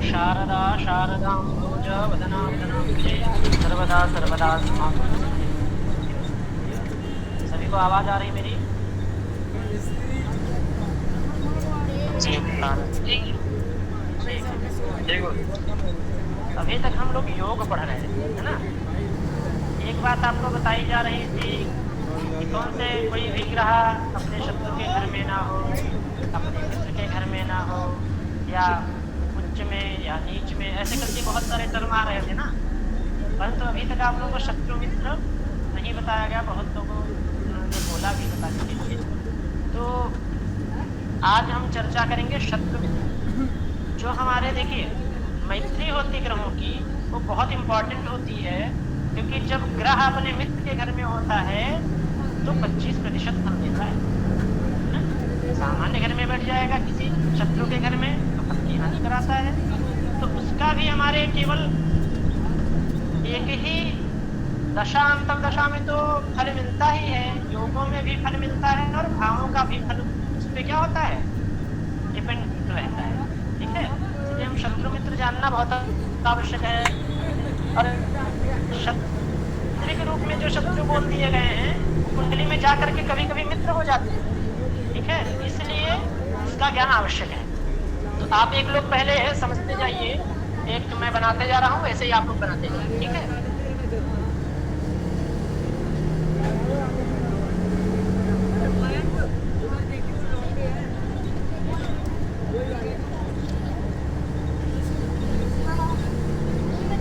शारदा शारदाम्बोज वदना वदनाम्बुजे सर्वदा सर्वदा सभी को आवाज आ रही मेरी? जी देखो, अभी तक हम लोग योग पढ़ रहे हैं, है ना। एक बात आपको बताई जा रही थी कि कौन से कोई विग्रह अपने शत्रु के घर में ना हो, अपने मित्र के घर में ना हो, या उच्च में या नीच में, ऐसे करके बहुत सारे टर्म आ रहे थे ना। परंतु अभी तक आप लोगों को शत्रु मित्र नहीं बताया गया, बहुत लोगों ने बोला भी बताने के लिए। तो आज हम चर्चा करेंगे शत्रु मित्र। जो हमारे देखिए मैत्री होती ग्रहों की, वो बहुत इंपॉर्टेंट होती है, क्योंकि जब ग्रह अपने मित्र के घर में होता है तो 25% फल देता है। सामान्य घर में बैठ जाएगा किसी शत्रु के घर में तो फल की हानि कराता है। तो उसका भी हमारे केवल एक ही दशा अंतर दशा में तो फल मिलता ही है, योगों में भी फल मिलता है और भावों का भी फल उस पर क्या होता है, डिपेंड रहता है। ठीक है, इसलिए हम शत्रु मित्र जानना बहुत आवश्यक है। और शत्रु के रूप में जो शत्रु बोल दिए गए हैं कुंडली में जाकर के कभी कभी मित्र हो जाते हैं। ठीक है, इसलिए इसका ज्ञान आवश्यक है। तो आप एक लोग पहले समझते जाइए, एक मैं बनाते जा रहा हूँ, ऐसे ही आप लोग बनाते जाइए। ठीक है,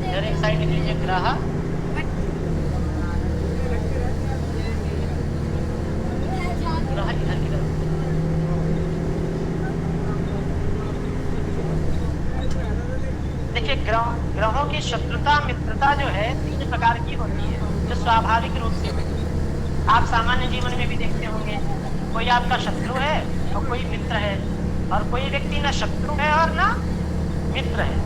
इधर एक साइड लीजिए ग्रह, इधर की तरफ। देखिए ग्रहों की शत्रुता मित्रता जो है 3 प्रकार की होती है, जो स्वाभाविक रूप से होती है। आप सामान्य जीवन में भी देखते होंगे, कोई आपका शत्रु है और कोई मित्र है, और कोई व्यक्ति ना शत्रु है और ना मित्र है।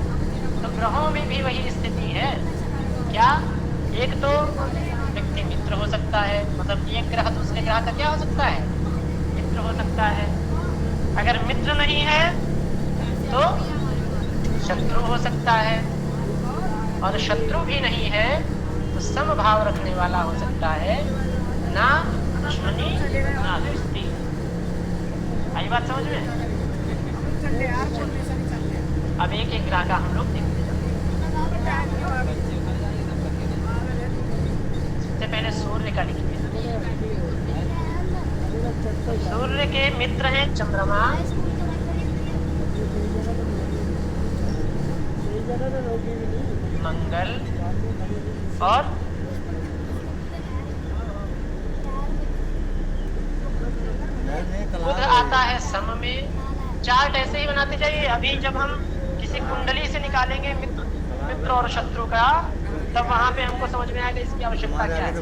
तो ग्रहों में भी वही स्थिति है। क्या एक तो व्यक्ति मित्र हो सकता है, मतलब एक ग्रह दूसरे ग्रह का क्या हो सकता है, मित्र हो सकता है। अगर मित्र नहीं है तो शत्रु हो सकता है, और शत्रु भी नहीं है तो समभाव रखने वाला हो सकता है, ना दुश्मनी ना दोस्ती। आई बात समझ में? अब एक एक ग्रह का हम लोग देखते हैं। सबसे पहले सूर्य का लिखिए। सूर्य के मित्र हैं चंद्रमा, मंगल और बुध आता है सम में। चार्ट ऐसे ही बनाते जाइए। अभी जब हम किसी कुंडली से निकालेंगे मित्र और शत्रु का, तब वहां पे हमको समझ में आएगा इसकी आवश्यकता क्या है।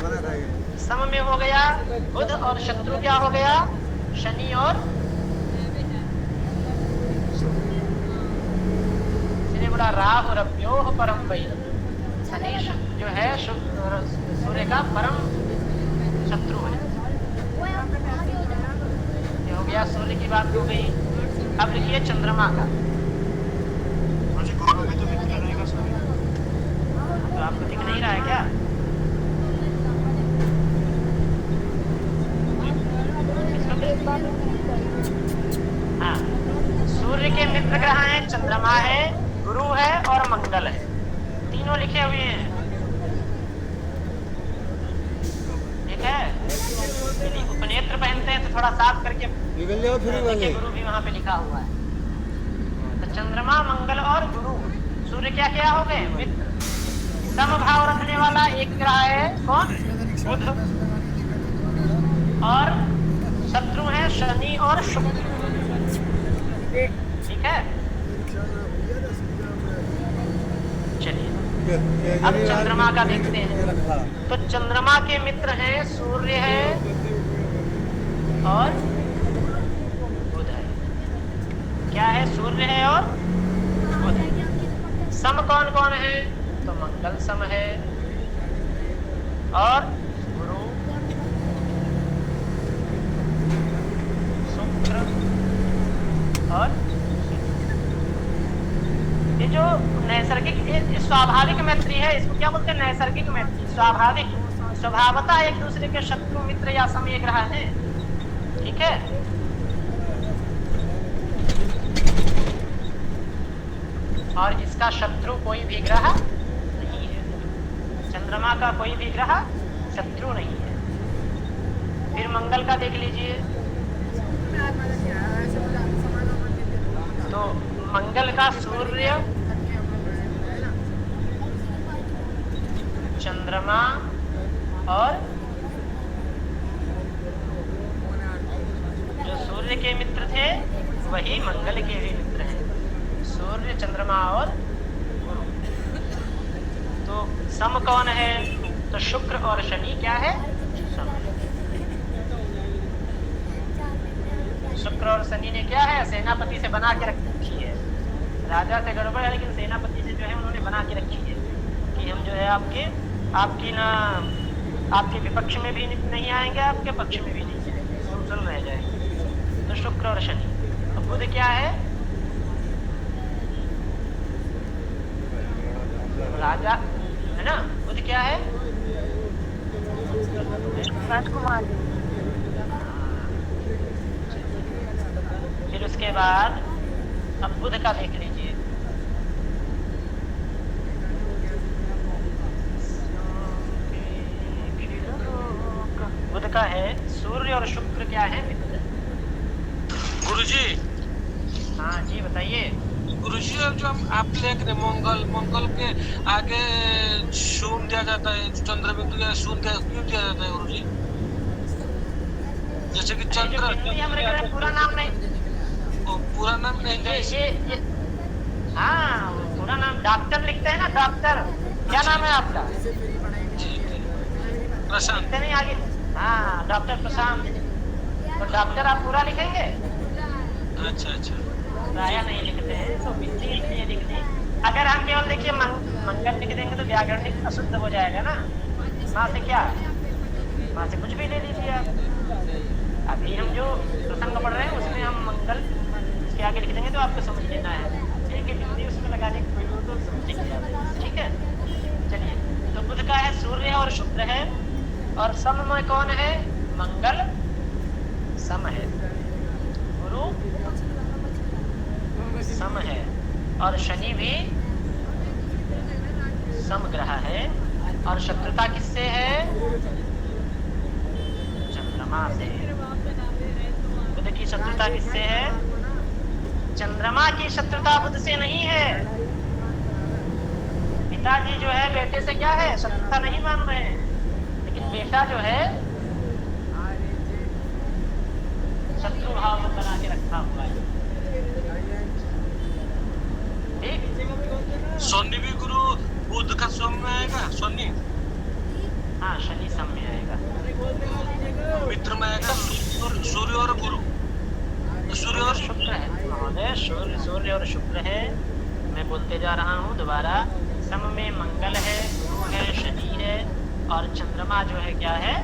सम में हो गया बुध, और शत्रु क्या हो गया, शनि और इसलिए बोला राहु रव्योः परम वैरम। शनि जो है सूर्य का परम शत्रु है। ये हो गया सूर्य की बात हो गई। अब लिखिए चंद्रमा का। तो आपको दिख नहीं रहा है क्या? हाँ, सूर्य के मित्र ग्रह हैं, चंद्रमा है, गुरु है और मंगल है। तीनों लिखे हुए हैं। ठीक है, यदि उपनेत्र पहनते हैं तो थोड़ा साफ करके देखिए, गुरु भी वहां पे लिखा हुआ है। तो चंद्रमा मंगल और गुरु, सूर्य क्या क्या हो गए, मित्र। समभाव रखने वाला एक ग्रह है कौन, बुध, और शत्रु है शनि और शुक्र। ठीक है, चलिए अब चंद्रमा का देखते हैं। तो चंद्रमा के मित्र हैं सूर्य है और बुध है। क्या है, सूर्य है और बुध है। सम कौन कौन है, तो मंगल सम है और गुरु, शुक्र और ये जो नैसर्गिक, स्वाभाविक मैत्री है। इसको क्या बोलते हैं? नैसर्गिक मैत्री, स्वाभाविक, स्वभावतः एक दूसरे के शत्रु मित्र या समग्रह है। ठीक है। और इसका शत्रु कोई भी ग्रह नहीं है। चंद्रमा का कोई भी ग्रह शत्रु नहीं है। फिर मंगल का देख लीजिए। तो मंगल का सूर्य, चंद्रमा और जो सूर्य के मित्र थे वही मंगल के भी मित्र हैं। सूर्य, चंद्रमा और गुरु। तो सम कौन है? तो शुक्र और शनि क्या है? सम। शुक्र और शनि ने क्या है? सेनापति से बना के रखी है। राजा से गड़बड़ है लेकिन सेनापति से जो है उन्होंने बना के रखी है कि हम जो है आपकी ना आपके विपक्ष में भी नहीं आएंगे, आपके पक्ष में भी नहीं आएंगे, सुन रह जाएंगे। तो शुक्र और शनि। तो बुध क्या है? राजा है ना। बुध क्या है? राजकुमार। फिर उसके बाद अब बुध का देख लीजिए। बुध का है सूर्य और शुक्र क्या है? मित्र। गुरुजी। हाँ जी बताइए। गुरुजी जो आप लिख रहे मंगल के आगे शून्य दिया जाता है, चंद्र बिंदु या शून्य क्यों दिया जाता है गुरुजी? जैसे कि चंद्र पूरा नाम नहीं, पूरा नाम नहीं ये हाँ पूरा नाम डॉक्टर लिखते हैं ना, डॉक्टर। क्या नाम है आपका? प्रशांत। नहीं आगे। हाँ डॉक्टर प्रशांत। तो डॉक्टर आप पूरा लिखेंगे? अच्छा अच्छा। प्राय नहीं लिखते हैं, तो बिल्ली इसलिए लिखते हैं। अगर हम केवल देखिए मंगल लिख देंगे तो व्याकरणिक अशुद्ध हो जाएगा ना। वहाँ से क्या, वहाँ से कुछ भी ले लीजिए आप। अभी हम जो प्रसंग पढ़ रहे हैं उसमें हम मंगल उसके आगे लिख देंगे तो आपको समझ लेना है। ठीक है, बिल्ली उसमें लगाने की कोई तो समझेंगे। ठीक है, चलिए। तो बुध का है सूर्य और शुक्र है, और सम में कौन है? मंगल सम है, गुरु सम है, और शनि भी समग्रह है। और शत्रुता किससे है? चंद्रमा से। बुध की शत्रुता किससे है? चंद्रमा की शत्रुता बुध से नहीं है। पिताजी जो है बेटे से क्या है? शत्रुता नहीं मान रहे हैं, लेकिन बेटा जो है शत्रु भाव में बना के रखा हुआ है। शनि भी गुरु बुध का सम में आएगा। शनि हाँ शनि सम में आएगा, मित्र में आएगा। सूर्य और गुरु, सूर्य और शुक्र है महोदय। सूर्य और शुक्र है। मैं बोलते जा रहा हूँ दोबारा। सम में मंगल है, गुरु है, शनि है, और चंद्रमा जो है क्या है?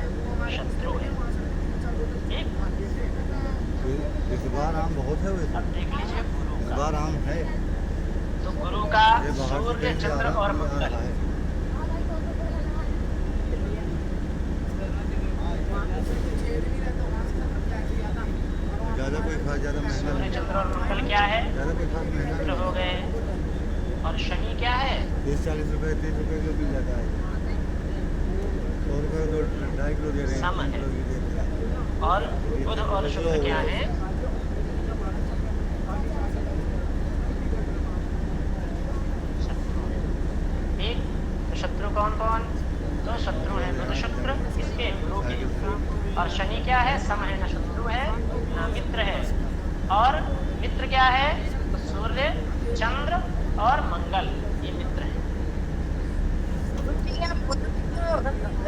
शत्रु है। ठीक, इस बार आम बहुत है। अब देख लीजिए गुरु इस का। बार आम है। तो गुरु का सूर्य, चंद्र और मंगल। ज्यादा कोई खास ज्यादा महंगा सूर्य, नहीं। चंद्र और मंगल क्या है? ज्यादा कोई खास महंगा मित्र हो गए। और शनि क्या है? 30-40 रुपए 30 रुपए किलो मिल जाता है। 100 रुपए 2.5 किलो दे रहे हैं। सम है। किलो भी दे रहे हैं। और बुध और शुक्र क्या है? शत्रु। ठीक, तो शत्रु कौन कौन? तो शत्रु है बुध शुक्र, इसके गुरु के। और शनि क्या है? सम है, न शत्रु है न मित्र है। और मित्र क्या है? तो सूर्य, चंद्र और मंगल, ये मित्र है।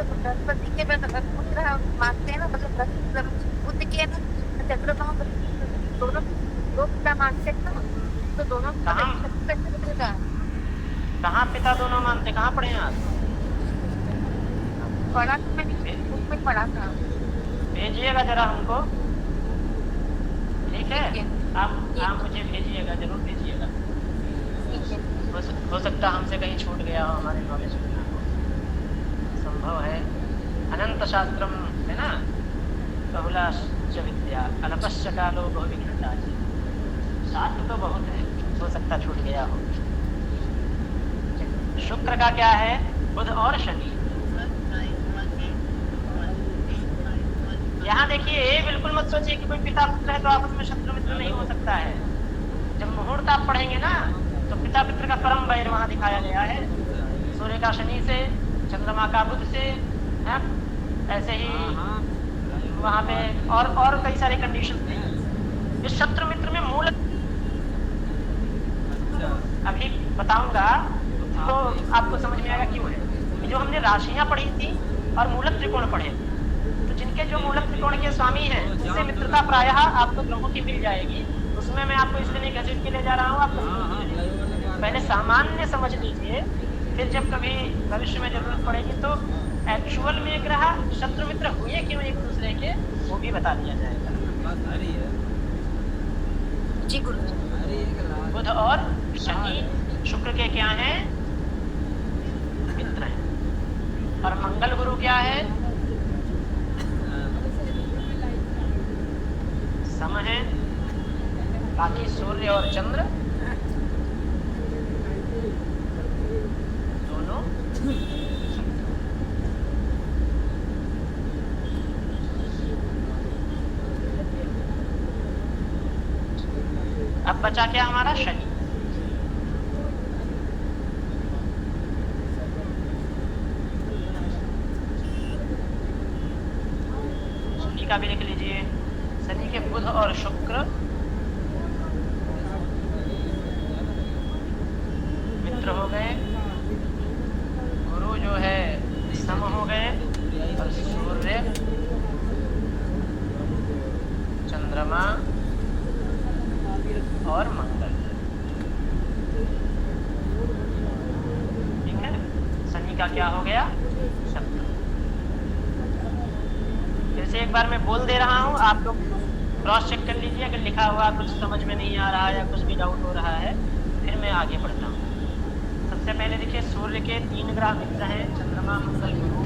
बृहस्पति के पुत्र मानते हैं ना, मतलब बुद्ध के ना चंद्रमा दोनों दो पिता मानते हैं ना, तो दोनों कहाँ पिता दोनों मानते? कहाँ पढ़े हैं आप? पढ़ा तो मैंने बुक में पढ़ा था। भेजिएगा जरा हमको। ठीक है, आप मुझे भेजिएगा, जरूर भेजिएगा। हो हो सकता हमसे कहीं छूट गया हो, हमारे नॉलेज में ना हो, संभव है। अनंत शास्त्रम है ना, बहुला च विद्या अल्पश्च कालो बहुविघ्नता। शास्त्र तो बहुत है, हो सकता छूट गया हो। शुक्र का क्या है? बुध और शनि। यहाँ देखिए, ये बिल्कुल मत सोचिए कि कोई पिता पुत्र है तो आपस में शत्रु मित्र नहीं हो सकता है। जब मुहूर्त आप पढ़ेंगे ना, तो पिता पुत्र का परम वैर वहां दिखाया गया है। सूर्य का शनि से, चंद्रमा का बुध से, है? ऐसे ही वहां पे और कई सारे कंडीशन थे। इस शत्रु मित्र में मूल अभी बताऊंगा तो आपको समझ में आएगा क्यों है। जो हमने राशियां पढ़ी थी और मूलक त्रिकोण पढ़े, तो जिनके जो मूलक त्रिकोण के स्वामी हैं उससे मित्रता प्रायः आपको ग्रहों की मिल जाएगी। उसमें मैं आपको इसलिए नहीं घसीट के ले जा रहा हूँ, आपको पहले सामान्य समझ लीजिए, फिर जब कभी भविष्य में जरूरत पड़ेगी तो एक्चुअल में ग्रह शत्रु मित्र हुए क्यों एक दूसरे के, वो भी बता दिया जाएगा। जी गुरु। बुध और शनि शुक्र के क्या हैं? मित्र हैं। और मंगल गुरु क्या है? सम है। बाकी सूर्य और चंद्र दोनों। अब बचा क्या हमारा? शनि। शनि का भी लिख लीजिए। शनि के बुध और शुक्र मित्र हो गए। गुरु जो है सम हो गए, और सूर्य, चंद्रमा और मंगल। ठीक है, शनि का क्या हो गया? शत्रु। फिर से एक बार मैं बोल दे रहा हूँ, आप लोग क्रॉस चेक कर लीजिए। अगर लिखा हुआ कुछ समझ में नहीं आ रहा है या कुछ भी डाउट हो रहा है, फिर मैं आगे बढ़ता हूँ। सबसे पहले देखिए, सूर्य के 3 ग्रह मित्र हैं, चंद्रमा, मंगल, गुरु।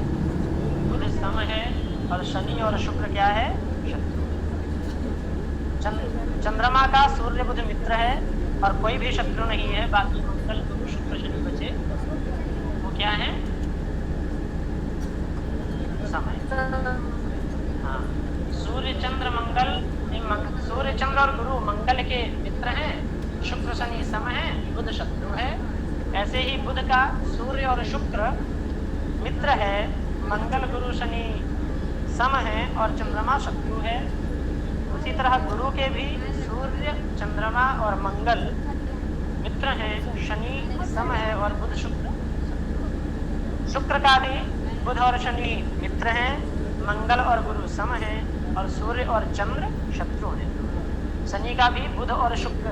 बुध सम है और शनि और शुक्र क्या है? शत्रु। चंद्रमा का सूर्य बुध मित्र है और कोई भी शत्रु नहीं है। बाकी मंगल, गुरु, शुक्र, शनि बचे, वो क्या है? समय। हाँ, सूर्य चंद्र मंगल, सूर्य चंद्र और गुरु मंगल के मित्र हैं, शुक्र शनि सम है, बुध शत्रु है। ऐसे ही बुध का सूर्य और शुक्र मित्र है, मंगल गुरु शनि सम है और चंद्रमा शत्रु है। उसी तरह गुरु के भी सूर्य, चंद्रमा और मंगल मित्र हैं, शनि सम है और बुध शुक्र। शुक्र का भी बुध और शनि मित्र हैं, मंगल और गुरु सम हैं और सूर्य और चंद्र शत्रु हैं। शनि का भी बुध और शुक्र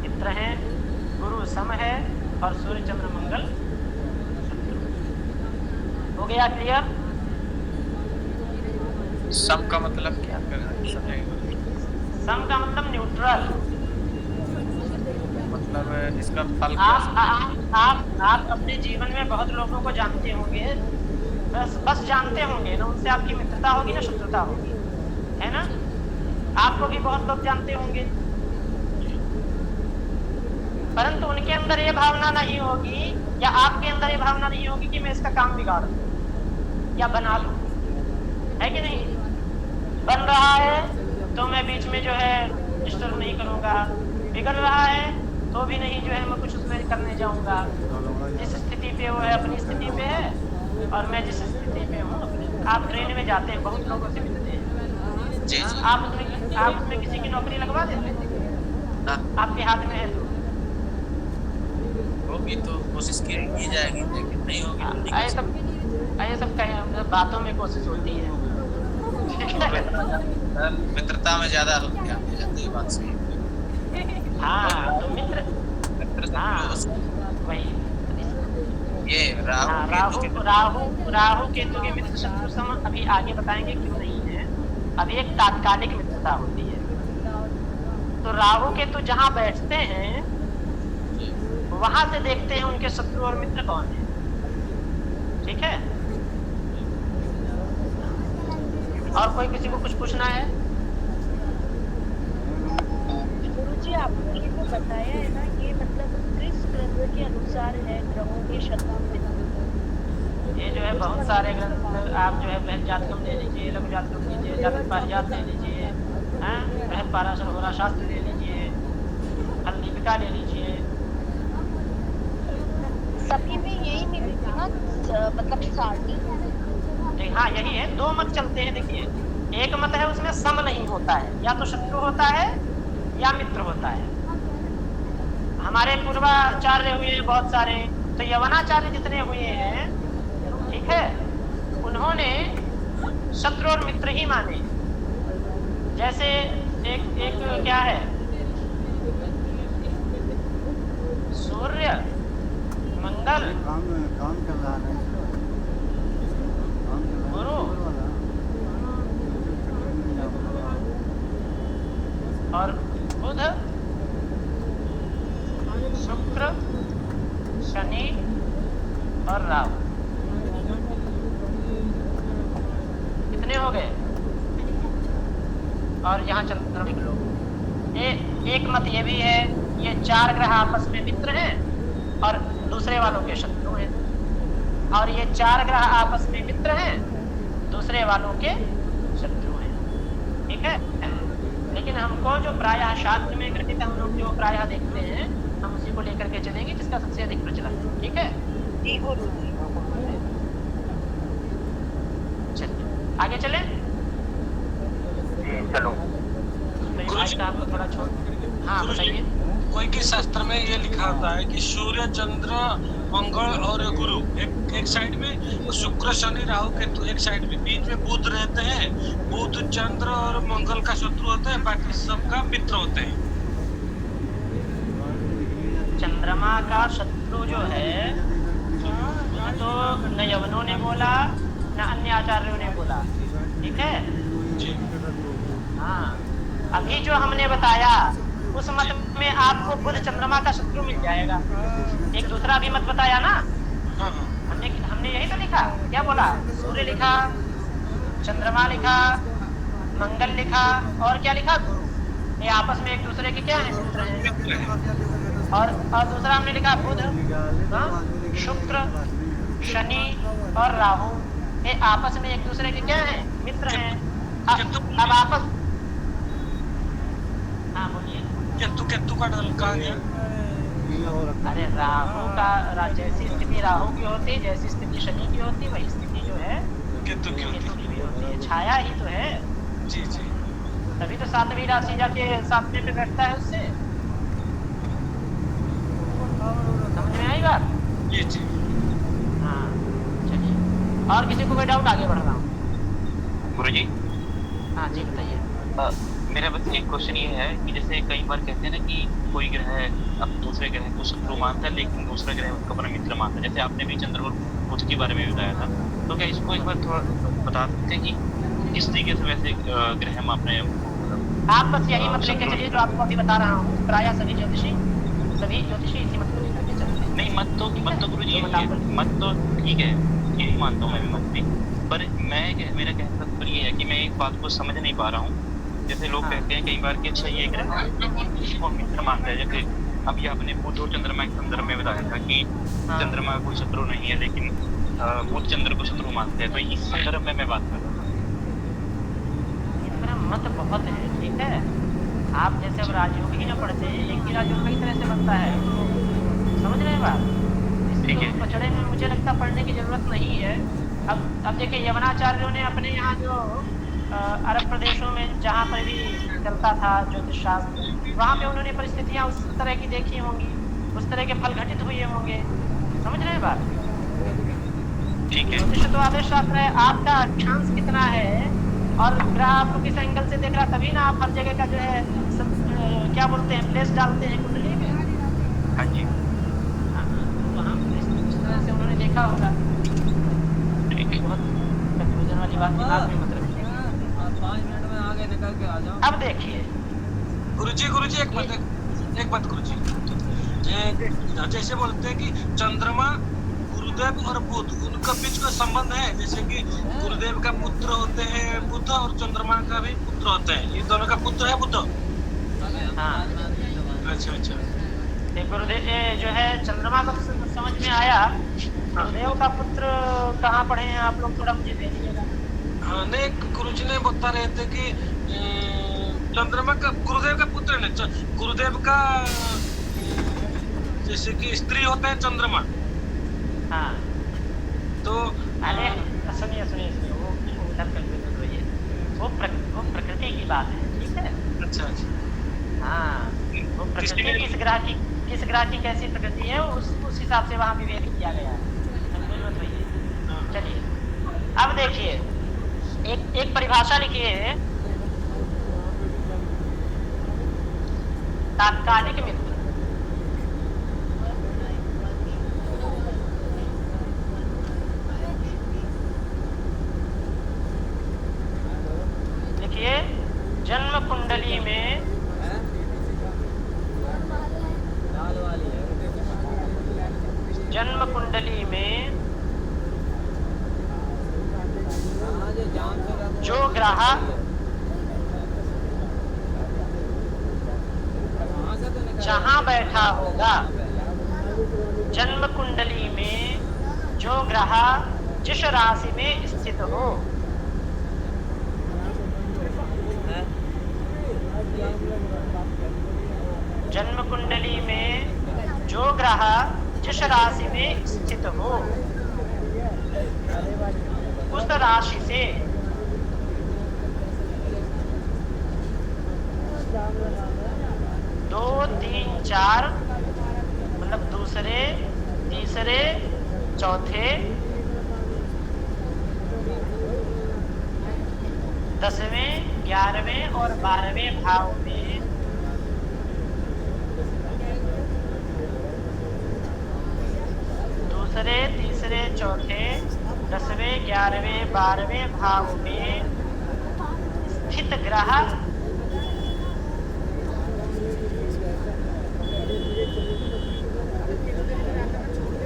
मित्र हैं, गुरु सम है और सूर्य चंद्र मंगल शत्रु। हो गया क्लियर? सम का मतलब क्या समझेंगे? सम का मतलब न्यूट्रल। मतलब इसका फल आप अपने जीवन में बहुत लोगों को जानते होंगे, बस जानते होंगे ना, उनसे आपकी मित्रता होगी ना शत्रुता होगी, है ना? आपको भी बहुत लोग जानते होंगे, परंतु उनके अंदर ये भावना नहीं होगी, या आपके अंदर ये भावना नहीं होगी कि मैं इसका काम बिगाड़ दूं या बना लूं, है कि नहीं? बन रहा है तो मैं बीच में जो है डिस्टर्ब नहीं करूंगा, बिगड़ रहा है तो भी नहीं जो है मैं कुछ उसमें करने जाऊंगा। जिस स्थिति पे वो है अपनी स्थिति पे है और मैं जिस स्थिति पे हूँ। आप ट्रेन में जाते हैं, बहुत लोगों से मिलते हैं जी जी। आप उसमें किसी की नौकरी लगवा देते हैं, आपके हाथ में है तो होगी तो कोशिश की जाएगी, लेकिन नहीं होगी। ये सब बातों में कोशिश होती है। मित्रता में ज्यादा होती है बात सही। हाँ तो मित्र, हाँ वही ये राहु केतु के मित्र शत्रु सम अभी आगे बताएंगे क्यों नहीं है। अभी एक तात्कालिक मित्रता होती है। तो राहु केतु जहाँ बैठते हैं वहां से देखते हैं उनके शत्रु और मित्र कौन है। ठीक है, और कोई किसी को कुछ पूछना है? गुरुजी आपने ये जो बताया है ना, ये मतलब किस ग्रंथ के अनुसार है ग्रहों के शत्रु मित्र? ये जो है बहुत सारे ग्रंथ, आप जो है बृहद जातकम ले लीजिए, लघु जातकम लीजिए, जातक पारिजात ले लीजिए, बृहद पाराशर होरा शास्त्र ले लीजिए, फल दीपिका ले लीजिए। सभी में यही मिलेगी ना, मतलब सारणी? हाँ यही है, दो मत चलते हैं। देखिए एक मत है उसमें सम नहीं होता है, या तो शत्रु होता है या मित्र होता है। हमारे पूर्वाचार्य हुए हैं बहुत सारे, तो यवनाचार्य जितने हुए हैं, ठीक है, उन्होंने शत्रु और मित्र ही माने। जैसे एक क्या है, सूर्य मंगल काम कर रहा है, गुरु और बुध, शुक्र, शनि और राहु, कितने हो गए? और यहाँ चंद्रमा लोग। एक मत ये भी है, ये 4 ग्रह आपस में मित्र हैं और दूसरे वालों के शत्रु हैं, और ये 4 ग्रह आपस में मित्र हैं, दूसरे वालों के शत्रु हैं। ठीक है, लेकिन हमको जो प्रायः शास्त्र में घटित हम लोग जो प्रायः देखते हैं, हम उसी को लेकर के चलेंगे जिसका सबसे अधिक प्रचलन है। ठीक है, जी गुरुजी। चलिए आगे चलें। चलो। तो आज का आपको थोड़ा छोड़, हाँ बताइए। कोई के शास्त्र में ये लिखा होता है कि सूर्य, चंद्र, मंगल और गुरु एक साइड में, शुक्र, शनि, राहु, केतु एक साइड में, बीच में बुध रहते हैं। बुध, चंद्र और मंगल का शत्रु होता है, बाकी सबका मित्र होते हैं। चंद्रमा का शत्रु जो है, तो न यवनों ने बोला न अन्य आचार्यों ने बोला। ठीक है, हाँ, अभी जो हमने बताया उस मत में आपको बुध चंद्रमा का शत्रु मिल जाएगा। एक दूसरा भी मत बताया ना, हमने यही तो लिखा। क्या बोला? सूर्य लिखा, चंद्रमा लिखा, मंगल लिखा, और क्या लिखा? गुरु। ये आपस में एक दूसरे के क्या है? मित्र हैं। और दूसरा हमने लिखा बुध, शुक्र, शनि और राहु, ये आपस में एक दूसरे के क्या है? मित्र हैं। अब आपस, हाँ बोलिए। केतु का डल कहा गया? अरे राहु का, जैसी स्थिति राहु की होती, जैसी स्थिति शनि की होती, वही स्थिति जो है केतु की भी होती है। छाया ही तो है। जी जी, तभी तो 7वीं राशि जाके 7वें पे बैठता है उससे। समझ में आई बात? जी जी। हाँ चलिए, और किसी को कोई डाउट? आगे बढ़ रहा हूँ। गुरुजी, हाँ जी बताइए। मेरा बस एक क्वेश्चन ये है कि जैसे कई बार कहते हैं ना कि कोई ग्रह अब दूसरे ग्रह को शत्रु मानता है, लेकिन दूसरा ग्रह उसको अपना मित्र मानता है। जैसे आपने भी चंद्र और बुध के बारे में बताया था, तो क्या इसको एक बार थोड़ा बता सकते हैं कि किस तरीके से वैसे ग्रह हम अपने, आप बस यही मत लेके चलिए जो आपको अभी बता रहा हूँ। प्रायः सभी ज्योतिषी इसी मत को लेकर के चलते हैं। नहीं मत तो गुरुजी मत तो ठीक है, यही मानता हूँ मैं भी मत भी, पर मेरा कहने का तो ये है कि मैं एक बात को समझ नहीं पा रहा हूँ। जैसे लोग कहते हैं कई बार कि अच्छा ये ग्रह इसको मित्र मानता है। जैसे अभी आपने बुध और चंद्रमा के संदर्भ में बताया था कि चंद्रमा कोई शत्रु नहीं है, लेकिन बुध चंद्र को शत्रु मानते हैं, तो इस संदर्भ में मैं बात कर रहा था। मत बहुत है, ठीक है। आप जैसे अब राजयोग ही ना पढ़ते हैं, एक ही राजयोग कई तरह से बनता है, समझ रहे हैं बात? ठीक है, पचड़े में मुझे लगता पढ़ने की जरूरत नहीं है। अब देखिए, यवनाचार्यों ने अपने यहाँ जो अरब प्रदेशों में जहाँ पर भी चलता था ज्योतिष शास्त्र, वहाँ पे उन्होंने परिस्थितियाँ उस तरह की देखी होंगी, उस तरह के फल घटित हुए होंगे। समझ रहे हैं बात? ठीक है। ज्योतिष तो आदेश शास्त्र है, आपका अक्षांश कितना है और ग्रह आपको किस एंगल से देख रहा, तभी ना आप हर जगह का जो है क्या बोलते हैं, प्लेस डालते हैं कुंडली में। हाँ जी, वहाँ इस तरह से उन्होंने देखा होगा। बहुत कंफ्यूजन वाली बात में मतलब। 5 मिनट में आगे निकल के आ जाओ। अब देखिए गुरुजी एक बात गुरुजी, जैसे बोलते हैं कि चंद्रमा, गुरुदेव और बुध, उनका बीच कोई संबंध है? जैसे कि गुरुदेव का पुत्र होते हैं बुध और चंद्रमा का भी पुत्र होते हैं, ये दोनों का पुत्र है बुध? हाँ, अच्छा अच्छा। ये गुरुदेव ये जो है चंद्रमा का समझ में आया। गुरुदेव का पुत्र कहाँ पढ़े हैं आप लोग, थोड़ा मुझे भेजिएगा। हाँ, नहीं, गुरुजी ने बता रहे थे कि चंद्रमा का गुरुदेव का पुत्र है, गुरुदेव का जैसे कि स्त्री होता है चंद्रमा। हाँ, तो अरे सुनिए सुनिए सुनिए, वो उधर कंफ्यूजन हुई है। वो प्रकृति की बात है, ठीक है। अच्छा अच्छा। हाँ, वो प्रकृति किस ग्रह की कैसी प्रकृति है, उस हिसाब से वहाँ विभेद किया गया है। कंफ्यूज मत होइए। चलिए अब देखिए, एक परिभाषा लिखिए, तात्कालिक मित्र। देखिए, जन्म कुंडली में जो ग्रह जहां बैठा होगा, जन्म कुंडली में जो ग्रह जिस राशि में स्थित हो, जन्म कुंडली में जो ग्रह जिस राशि में स्थित हो, उस राशि से 2, 3, 4 मतलब दूसरे, तीसरे, चौथे, 10वें, 11वें और 12वें भाव में दूसरे, तीसरे, चौथे, 10वें, 11वें, 12वें भाव में स्थित ग्रह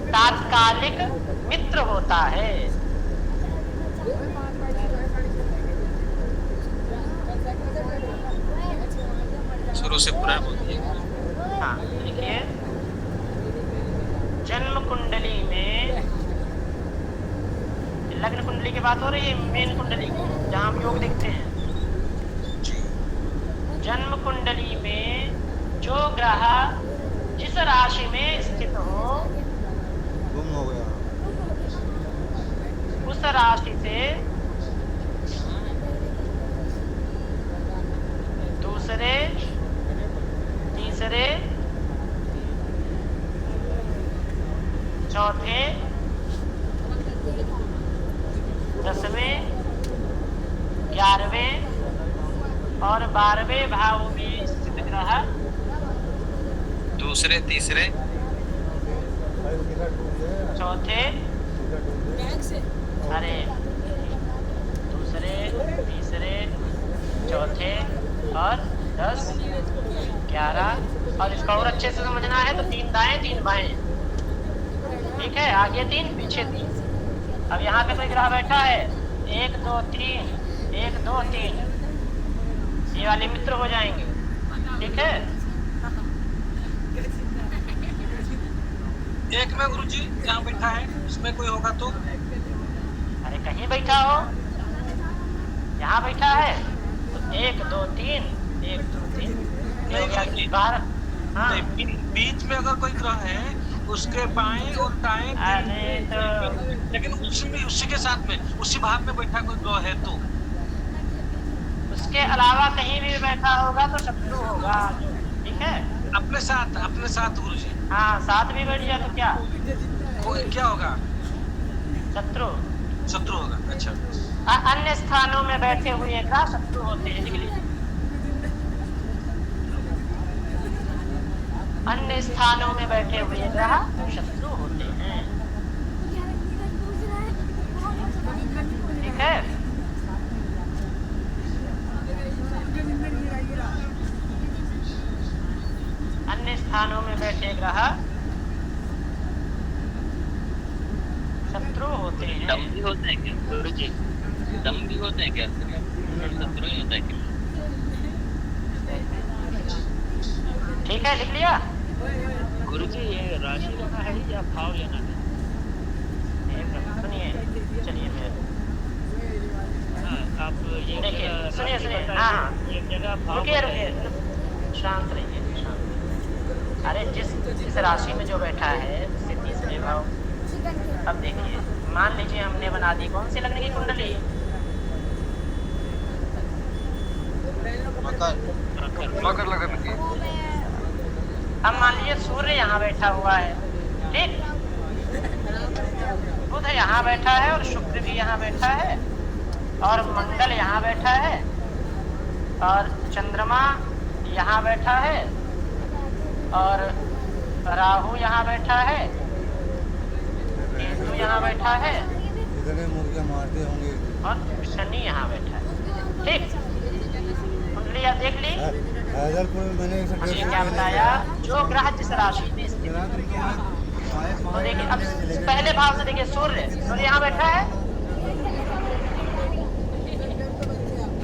तात्कालिक मित्र होता है। शुरू से पूरा बोल दिए। हाँ, देखिए, जन्म कुंडली में लग्न कुंडली की बात हो रही है, मेन कुंडली की, जहाँ हम योग देखते हैं। जन्म कुंडली में जो ग्रह जिस राशि में स्थित हो, गुम हो गया, उस राशि से दूसरे, तीसरे, चौथे, 10वें, 11वें और 12वें भाव में स्थित ग्रह दूसरे, तीसरे, चौथे, अरे दूसरे, तीसरे, चौथे और 10, 11 और इसको और अच्छे से समझना है तो 3 दाएं 3 बाएं, ठीक है। आगे 3 पीछे 3। अब यहाँ पे कोई ग्रह बैठा है, 1, 2, 3, 1, 2, 3, ये वाले मित्र हो जाएंगे, ठीक है। एक में गुरुजी यहाँ बैठा है, इसमें कोई होगा तो? अरे कहीं बैठा हो, यहाँ बैठा है तो 1, 2, 3, 1, 2, 3 12। हाँ, बीच में अगर कोई ग्रह है उसके बाएं और दाएं, अरे तो लेकिन उसी के साथ में उसी भाव में बैठा कोई ग्रह है तो उसके अलावा कहीं भी बैठा होगा तो शत्रु होगा, ठीक है। अपने साथ गुरुजी। हाँ, साथ भी बैठ जाए तो क्या होगा? शत्रु होगा। अच्छा। अन्य स्थानों में बैठे हुए ग्रह शत्रु होते हैं, निकलिए। अन्य स्थानों में बैठे हुए ग्रह शत्रु होते हैं, ठीक है। अन्य अपने स्थानों में बैठे ग्रह शत्रु होते हैं। दम भी होते हैं क्या गुरु जी? दम भी होते हैं क्या? शत्रु ही होता है क्या? ठीक है, लिख लिया। गुरु जी ये राशि लेना है या भाव लेना है? सुनिए, चलिए मैं हाँ, आप ये देखिए, जगह सुनिए राशि सुनिए, बताइए, हाँ ये जगह भाव रुकिए बताइए। रुकिए, शांत रहिए, शांत। अरे जिस राशि में जो बैठा है, जैसे तीसरे भाव, अब देखिए मान लीजिए हमने बना दी कौन सी लगने की कुंडली, मकर लगन की। अब मान लीजिए सूर्य यहाँ बैठा हुआ है, ठीक, बुध यहाँ बैठा है और शुक्र भी यहाँ बैठा है और मंगल यहाँ बैठा है और चंद्रमा यहाँ बैठा है और राहु यहाँ बैठा है, केतु यहाँ बैठा है इतने मुर्गे मारते होंगे। और शनि यहाँ बैठा है। ठीक, कुंडली आप देख ली। हैदरपुर में मैंने मुझे क्या बताया, जो ग्रह जिस राशि में स्थित है। तो देखिए अब पहले भाव से देखिए, सूर्य यहाँ बैठा है,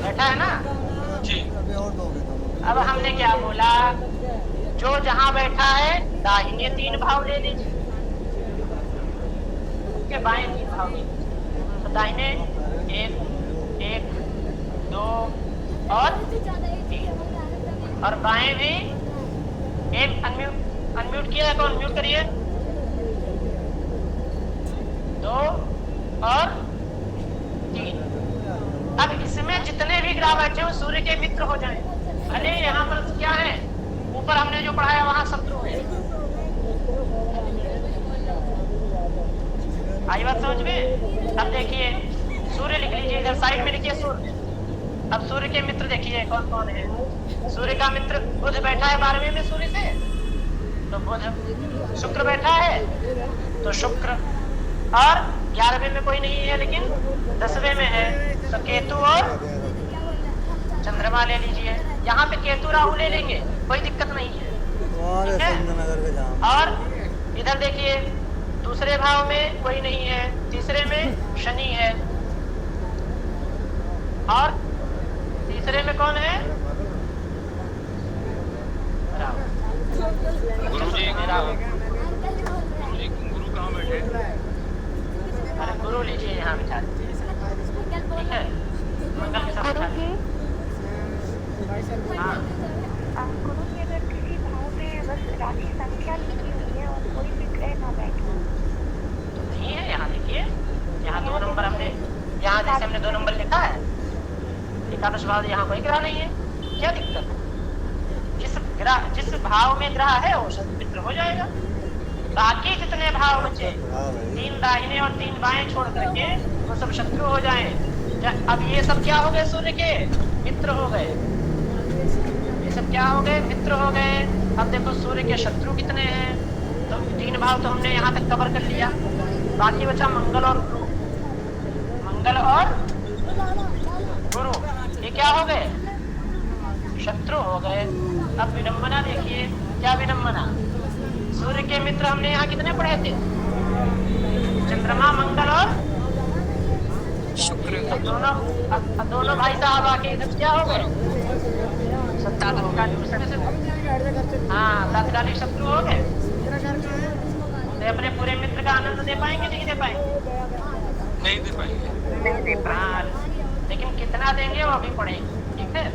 बैठा है ना जी। अब हमने क्या बोला, जो जहाँ बैठा है दाहिने 3 भाव ले लीजिए, उसके बाएं 3 भाव ले लीजिए। तो दाहिने 1 1 2 और 3 और बाएं भी एक। अनम्यूट किया है तो अनम्यूट करिए। 2 और 3। अब इसमें जितने भी ग्रह बैठे हो सूर्य के मित्र हो जाएं। भले यहाँ पर क्या है, ऊपर हमने जो पढ़ाया वहां शत्रु है। आई बात समझ में? अब देखिए सूर्य लिख लीजिए, इधर साइड में लिखिए सूर्य। अब सूर्य के मित्र देखिए कौन कौन है। सूर्य का मित्र बुध बैठा है 12वें में सूर्य से, तो बुध। शुक्र बैठा है तो शुक्र, और 11वें में कोई नहीं है लेकिन 10वें में है तो केतु और चंद्रमा ले लीजिए। यहाँ पे केतु राहु ले लेंगे, कोई दिक्कत नहीं है, ठीक है। और इधर देखिए दूसरे भाव में कोई नहीं है, तीसरे में शनि है और तीसरे में कौन है, गुरु जी राहु। गुरु कहाँ बैठे? अरे गुरु लीजिए, यहाँ बिठा दीजिए, ठीक है, मंगल के साथ बिठा दीजिए। हाँ, गुरु की अगर किसी भाव में बस राशि संख्या लिखी हुई है और कोई भी ग्रह ना बैठे तो नहीं है। यहाँ देखिए, यहाँ 2 नंबर हमने, यहाँ जैसे हमने 2 नंबर लिखा है, एकादश भाव, यहाँ कोई ग्रह नहीं है, क्या दिक्कत है? जिस भाव में ग्रह है वो सब मित्र हो जाएगा। बाकी जितने भाव बचे 3 दाहिने और 3 बाएं छोड़ करके वो सब शत्रु हो जाएं। अब ये सब क्या हो गए, सूर्य के मित्र हो गए, ये सब क्या हो गए, मित्र हो गए। अब देखो सूर्य के शत्रु कितने हैं, तो 3 भाव तो हमने यहाँ तक कवर कर लिया। बाकी बचा मंगल और गुरु। मंगल और गुरु ये क्या हो गए, शत्रु हो गए। अब विडंबना देखिए, क्या विडंबना, सूर्य के मित्र हमने यहाँ कितने पढ़े थे, चंद्रमा मंगल और शुक्र। दोनों भाई साहब आके इधर क्या हो गए, तात्कालिक शत्रु हो गए। तो अपने पूरे मित्र का आनंद दे पाएंगे, नहीं दे पाएंगे? नहीं दे पाएंगे। हाँ, लेकिन कितना देंगे वो भी पड़ेगा, ठीक है।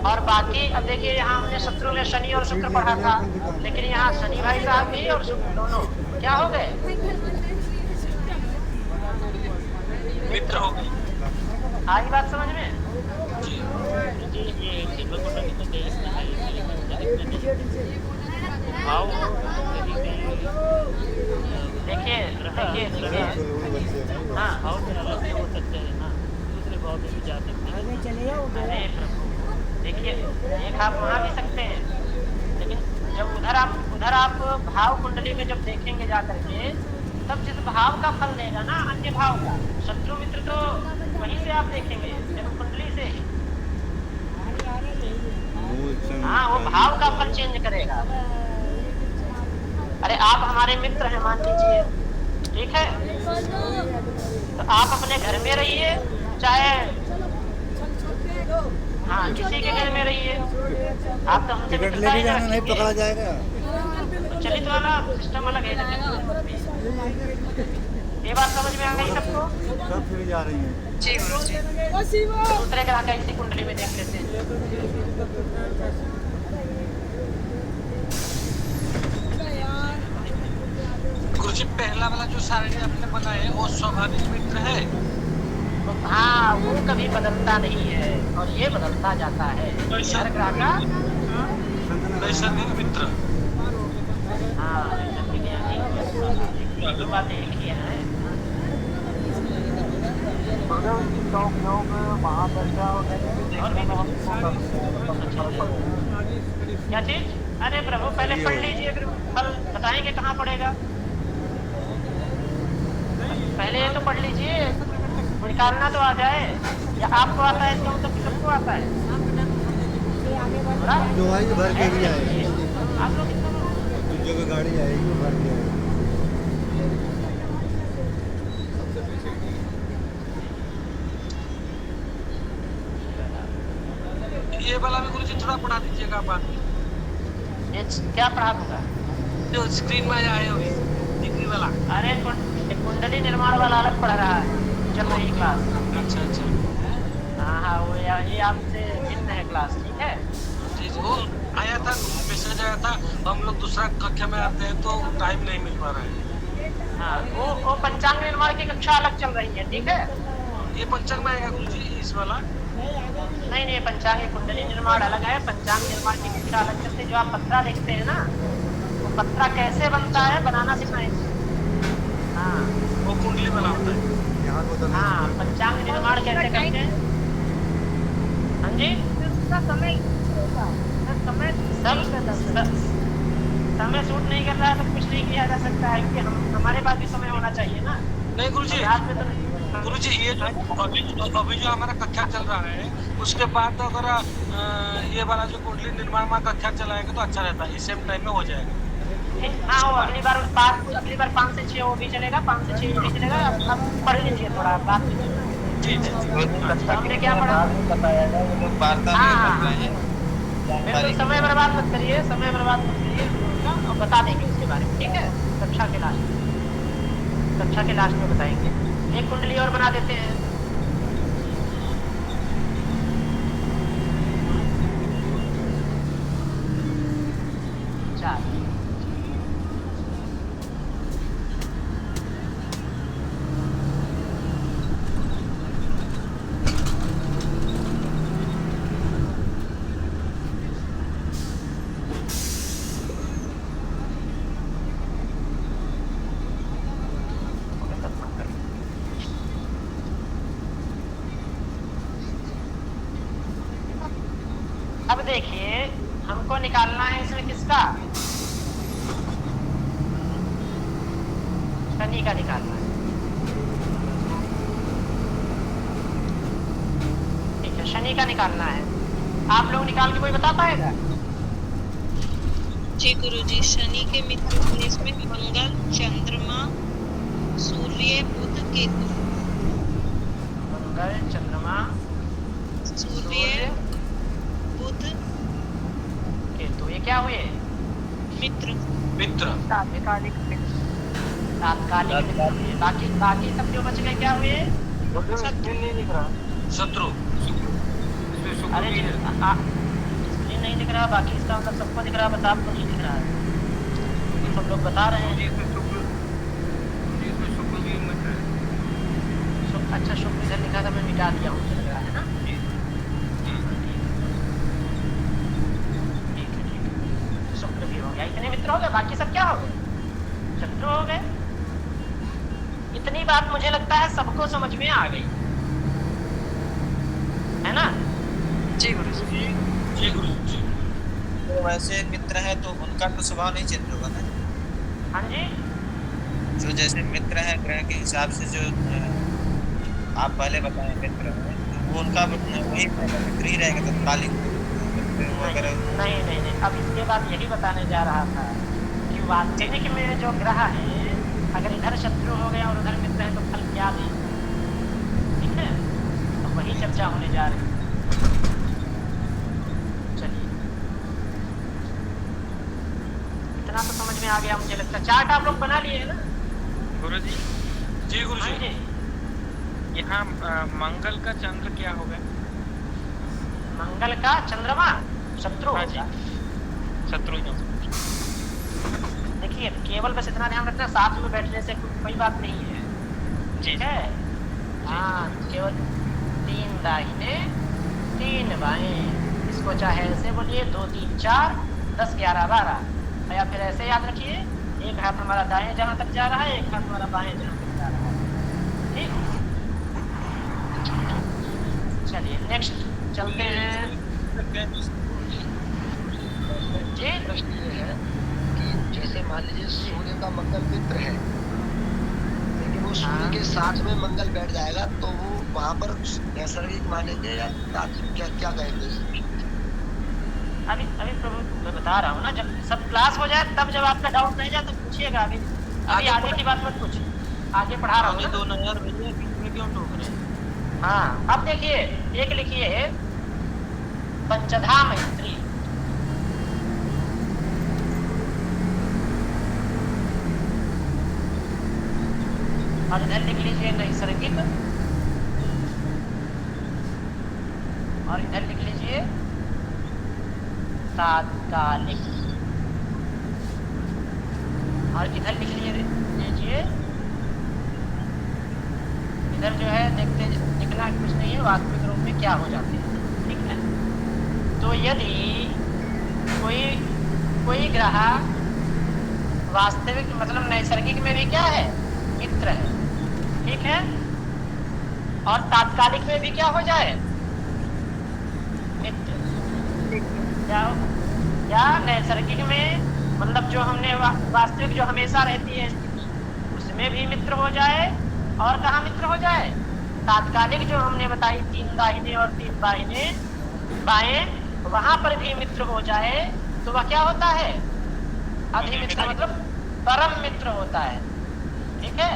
और बाकी अब देखिए, यहाँ हमने शत्रु में शनि और शुक्र पढ़ा था, लेकिन यहाँ शनि भाई साहब भी और शुक्र दोनों क्या हो गए, मित्र हो गए। आई बात समझ में? देखिए देखिए देखिए, हाँ हो सकते हैं ना, दूसरे भाव में भी जा सकते हैं। अरे प्रभु, देखिए एक आप वहाँ भी सकते हैं, लेकिन जब उधर आप भाव कुंडली में जब देखेंगे जा करके, तब जिस भाव का फल देगा ना अन्य भाव का, शत्रु मित्र तो वहीं से आप देखेंगे जब कुंडली से ही। हाँ, वो भाव का फल चेंज करेगा। अरे आप हमारे मित्र हैं मान लीजिए, ठीक है, तो आप अपने घर में रहिए, चाहे हाँ किसी के घर में रहिए, आप तो हमसे टिकट मित्रता लेके ही जाना, नहीं रखेंगे। पकड़ा जाएगा। तो चलित वाला सिस्टम अलग है ना। ये बात समझ में आ गई सबको? सब फिर जा रही हैं। जी गुरुजी। दूसरे ग्रह का इसी कुंडली में देख लेते हैं। गुरुजी पहला वाला जो सारणी आपने बनाया है वो स्वाभाविक मित्र है। हाँ, वो कभी बदलता नहीं है और ये बदलता जाता है। हर ग्रह का नैसर्गिक मित्र। हाँ, ये बात एक ही है। क्या चीज? अरे प्रभु पहले पढ़ लीजिए, फिर फल बताएंगे कहाँ पड़ेगा। पहले ये तो पढ़ लीजिए, निकालना तो आ जाए। या आपको आता है तो सबको आता है। दवाई भर के भी आएगी, आप लोग जो गाड़ी आएगी वो भर के आएगी। ये वाला भी गुरुजी थोड़ा पढ़ा दीजिएगा आप। ये क्या पढ़ा दूंगा? जो स्क्रीन में आए हुए डिग्री वाला। अरे कुंडली निर्माण वाला अलग पढ़ रहा है, चल रही क्लास। अच्छा अच्छा। हाँ हाँ, वो ये आपसे भिन्न है क्लास, ठीक है। जी वो आया था, मैसेज आया था, हम लोग दूसरा कक्षा में आते हैं तो टाइम नहीं मिल पा रहा है। हाँ, वो पंचांग निर्माण की कक्षा अलग चल रही है, ठीक है। ये पंचांग में आएगा गुरुजी इस वाला? नहीं नहीं, पंचांग कुंडली निर्माण अलग है, पंचांग निर्माण की कक्षा अलग चलती है। जो आप पत्रा देखते हैं ना, वो पत्रा कैसे बनता है बनाना सिखाएंगे। हाँ वो कुंडली वाला होता है। यहाँ को तो हाँ, पंचांग निर्माण कैसे करते हैं? हाँ जी, समय समय सूट नहीं कर रहा है तो कुछ नहीं किया जा सकता है, क्योंकि हमारे पास भी समय होना चाहिए ना। नहीं गुरुजी, रात में तो गुरुजी ये जो अभी जो हमारा कक्षा चल रहा है उसके बाद अगर ये वाला जो कुंडली निर्माण में कक्षा चलाएंगे तो अच्छा रहता है, इस सेम टाइम में हो जाएगा। हाँ, वो अगली बार 5 से 6 वो भी चलेगा, 5 से 6 भी चलेगा। अब पढ़ लीजिए थोड़ा बात। जी जी हमने क्या पढ़ा? हाँ, बिल्कुल समय बर्बाद मत करिए, समय बर्बाद मत करिए, और बता देंगे उसके बारे में, ठीक है। कक्षा के लास्ट में बताएंगे। एक कुंडली और बना देते हैं। चार। अब देखिए, हमको निकालना है इसमें किसका? शनि का निकालना है। ठीक है, शनि का निकालना है। आप लोग निकाल के कोई बता पाएगा? जी गुरुजी, शनि के मित्र हैं इसमें मंगल, चंद्रमा, सूर्य, बुध, केतु। मंगल, चंद्रमा, सूर्य, बुध, केतु, ये क्या हुए? मित्र। मित्र तात्कालिक मित्र। बाकी सब जो बच गए क्या हुए? शत्रु। अरे स्क्रीन नहीं दिख रहा, बाकी इसका मतलब सबको दिख रहा, बस आपको नहीं दिख रहा है। सब लोग बता रहे हैं। अच्छा, शुक्र इधर लिखा था, मैं मिटा दिया हूँ, लग रहा है ना। ठीक है, शुक्र भी हो गया। इतने मित्र हो गए, बाकी सब क्या हो गए? शत्रु हो गए। इतनी बात मुझे लगता है सबको समझ में आ गई है ना? जी गुरुजी। जी गुरुजी। तो वैसे मित्र है तो उनका तो स्वभाव नहीं चेंज होगा ना? हाँ जी, जो जैसे मित्र है ग्रह के हिसाब से, जो आप पहले बताए मित्र है, तो वो उनका वही मित्र ही रहेगा, तो कालिक फिर वो अगर नहीं नहीं नहीं, अब इसके बाद यही बताने जा रहा था कि वास्तविक में जो ग्रह है अगर इधर शत्रु हो गया और उधर मित्र है तो फल क्या दे, ठीक है, तो वही चर्चा होने जा रही है। चलिए, इतना तो समझ में आ गया मुझे लगता है। चार्ट आप लोग बना लिए है ना? गुरुजी जी हाँ गुरुजी जी, यहाँ मंगल का चंद्र क्या होगा? मंगल का चंद्रमा शत्रु हाँ जी, होगा। शत्रु। देखिए, केवल बस इतना ध्यान रखना, साथ में बैठने से कोई बात नहीं है, ठीक है। हाँ, केवल 3 दाहिने 3 बाएं, इसको चाहे ऐसे बोलिए 2 3 4 10 11 12, या फिर ऐसे याद रखिए, एक हाथ हमारा दाएं जहां तक जा रहा है, एक हाथ हमारा बाएं जहां तक जा रहा है, ठीक। चलिए नेक्स्ट चलते हैं जी। प्रश्न ये है कि जैसे मान लीजिए सूर्य का मंगल मित्र है, लेकिन वो सूर्य के साथ में मंगल बैठ जाएगा तो वो वहाँ पर नैसर्गिक मानेंगे या तात्विक, क्या कहेंगे? अभी प्रभु मैं बता रहा हूँ ना, जब सब क्लास हो जाए तब, जब आपका डाउट नहीं जाए तो पूछिएगा। अभी आगे की बात मत पूछिए, आगे पढ़ा रहा हूँ ना। 2000 भैया बीच में क्यों टोक रहे हैं? हाँ, अब देखिए, एक लिखिए पंचधा मैत्री, और इधर लिख लीजिए नैसर्गिक, और इधर लिख लीजिए तात्कालिक, और इधर लिख लीजिए, इधर जो है देखते लिखना कुछ नहीं है, वास्तविक रूप में क्या हो जाते हैं, ठीक है। तो यदि कोई ग्रह वास्तविक मतलब नैसर्गिक में भी क्या है, मित्र है, ठीक है, और तात्कालिक में भी क्या हो जाए, मित्र, या नैसर्गिक में मतलब जो हमने वास्तविक जो हमेशा रहती है स्थिति, उसमें भी मित्र हो जाए, और कहाँ मित्र हो जाए, तात्कालिक जो हमने बताई 3 दाहिने और 3 बाएं, वहां पर भी मित्र हो जाए, तो वह क्या होता है, अधिमित्र, मतलब परम मित्र होता है, ठीक है।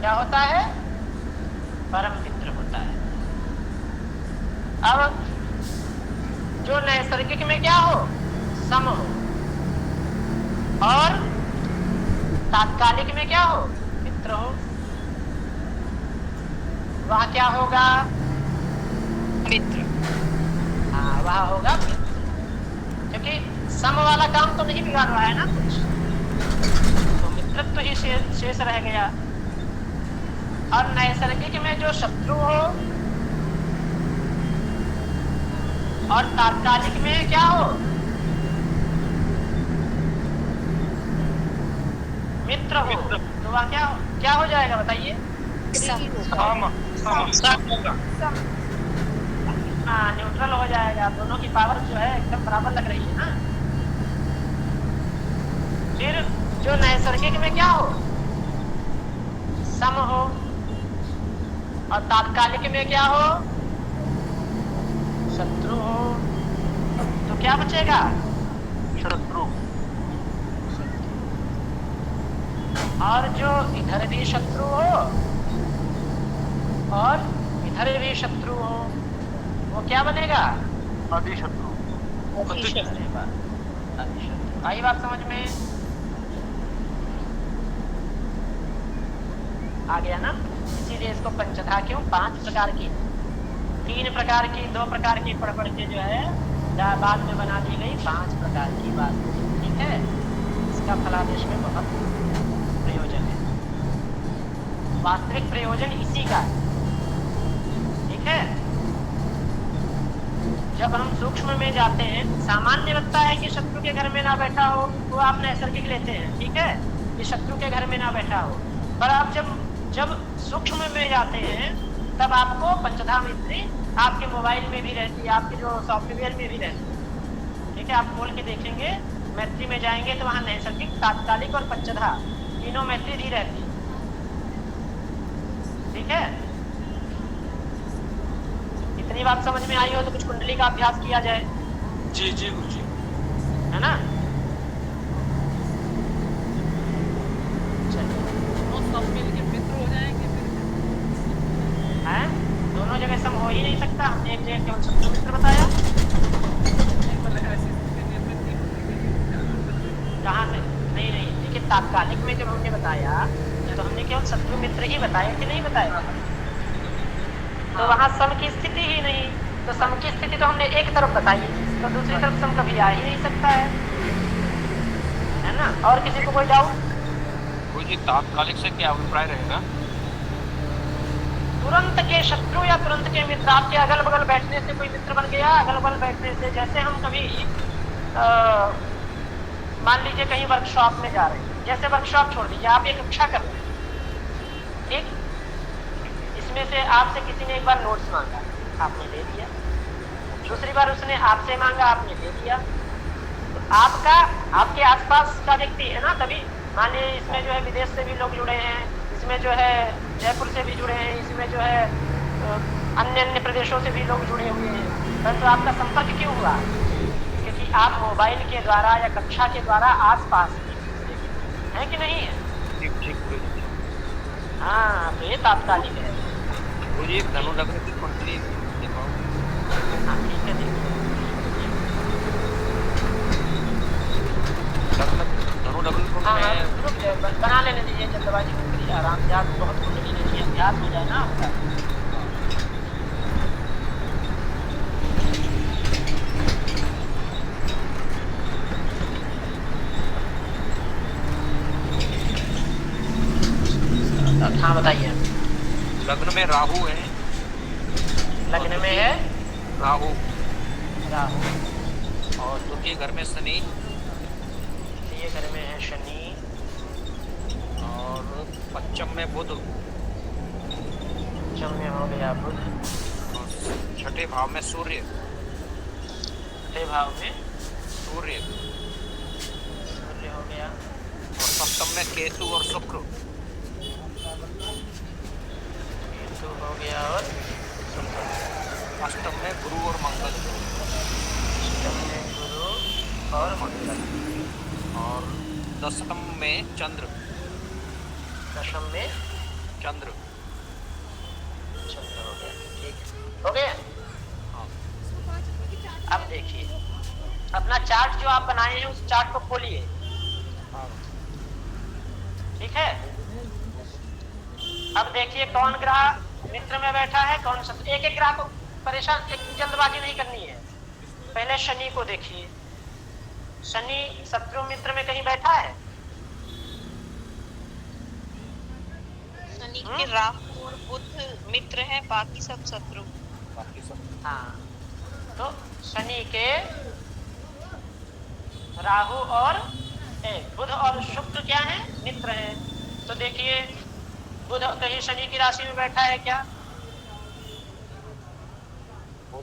क्या होता है, परम मित्र होता है। अब जो नैसर्गिक में क्या हो, सम हो, और तात्कालिक में क्या हो, मित्र हो, वह क्या होगा, मित्र। हाँ, वह होगा मित्र, क्योंकि सम वाला काम तो नहीं बिगाड़ रहा है ना कुछ, तो मित्रत्व ही शेष रह गया। और नैसर्गिक में जो शत्रु हो, और तात्कालिक में क्या हो, मित्र हो, तो वह क्या हो जाएगा बताइए, हाँ, न्यूट्रल हो जाएगा। दोनों की पावर जो है एकदम बराबर लग रही है ना। फिर जो नैसर्गिक में क्या हो, सम हो, और तात्कालिक में क्या हो, शत्रु हो, तो क्या बचेगा, शत्रु। और जो इधर भी शत्रु हो और इधर भी शत्रु हो, वो क्या बनेगा, अधिशत्रु। आई बात समझ में आ गया ना। इसीलिए इसको पंचधा क्यों, 5 प्रकार की, 3 प्रकार की, 2 प्रकार की पढ़ के जो है बाद में बना दी गई 5 प्रकार की बात, ठीक है। इसका फलादेश में बहुत प्रयोजन है, वास्तविक प्रयोजन इसी का, ठीक है। जब हम सूक्ष्म में जाते हैं, सामान्य लगता है कि शत्रु के घर में ना बैठा हो, वो आप नैसर्गिक लेते हैं, ठीक है, कि शत्रु के घर में ना बैठा हो। पर आप जब सूक्ष्म में जाते हैं, तब आपको पंचधा मैत्री आपके मोबाइल में भी रहती है, आपके जो सॉफ्टवेयर में भी रहती है, ठीक है। आप खोल के देखेंगे, मैत्री में जाएंगे तो वहाँ नैसर्गिक, तात्कालिक और पंचधा तीनों मैत्री भी रहती है, ठीक है। इतनी बात समझ में आई हो तो कुछ कुंडली का अभ्यास किया जाए। जी जी गुरुजी। है ना? वो सब मिलके मित्र हो जाएंगे फिर। है दोनों जगह सम हो ही नहीं सकता। हमने एक जगह केवल शत्रु मित्र बताया। नहीं मतलब ऐसी स्थिति में नहीं होती। कहाँ से? नहीं नहीं, देखिए तात्कालिक में जब हमने बताया तो हमने केवल शत्रु मित्र ही बताया कि नहीं बताया? तो वहां सम की स्थिति ही नहीं। तो सम की स्थिति तो हमने एक तरफ बताई, तो दूसरी तरफ सम कभी आ ही नहीं सकता है ना? और किसी को कोई डाउट? गुरुजी तात्कालिक से क्या अभिप्राय रहेगा? तुरंत के शत्रु या तुरंत के मित्र। आपके अगल बगल बैठने से कोई मित्र बन गया, अगल बगल बैठने से। जैसे हम कभी मान लीजिए कहीं वर्कशॉप में जा रहे हैं, जैसे वर्कशॉप छोड़ दीजिए, आप एक कक्षा कर रहे हैं, ठीक? इसमें से आपसे किसी ने एक बार नोट्स मांगा, आपने दे दिया। दूसरी बार उसने आपसे मांगा, आपने दे दिया। तो आपके आसपास का व्यक्ति है ना, तभी मान लीजिए इसमें जो है विदेश से भी लोग जुड़े हैं, इसमें जो है जयपुर से भी जुड़े हैं, इसमें जो है अन्य प्रदेशों से भी लोग जुड़े हुए हैं। परंतु आपका संपर्क क्यों हुआ? क्योंकि आप मोबाइल के द्वारा या कक्षा के द्वारा आसपास है कि नहीं है? हाँ, तो ये तात्कालिक है। गुरुजी धनु लग्न की कुंडली दिखाओ। हाँ ठीक है, धनु लग्न को हाँ रुक जाए, बना लेने दीजिए जल्दबाजी मत करिए, आराम से। आप बहुत कुंडली लीजिए, अभ्यास हो जाए ना आपका। हाँ बताइए। लग्न में राहु है। लग्न में है राहु और द्वितीय घर में शनि, द्वितीय घर में है शनि और पंचम में बुध, पंचम में हो गया बुध, और छठे भाव में सूर्य, छठे भाव में सूर्य हो गया, और सप्तम में केतु और शुक्र, केतु हो गया, और अष्टम में गुरु और मंगल, अष्टम में गुरु और मंगल, और दशम में चंद्र, दशम में चंद्र हो गया। ठीक हो गया। अब देखिए अपना चार्ट जो आप बनाए हैं उस चार्ट को खोलिए। ठीक है, अब देखिए कौन ग्रह मित्र में बैठा है, कौन शत्रु। एक एक ग्रह को परेशान, एक जल्दबाजी नहीं करनी है। पहले शनि को देखिए, शनि शत्रु मित्र में कहीं बैठा है? शनि के राहु और बुध मित्र है, बाकी सब शत्रु। हाँ, तो शनि के राहु और बुध और शुक्र क्या है? मित्र है। तो देखिए बुध कहीं शनि की राशि में बैठा है क्या?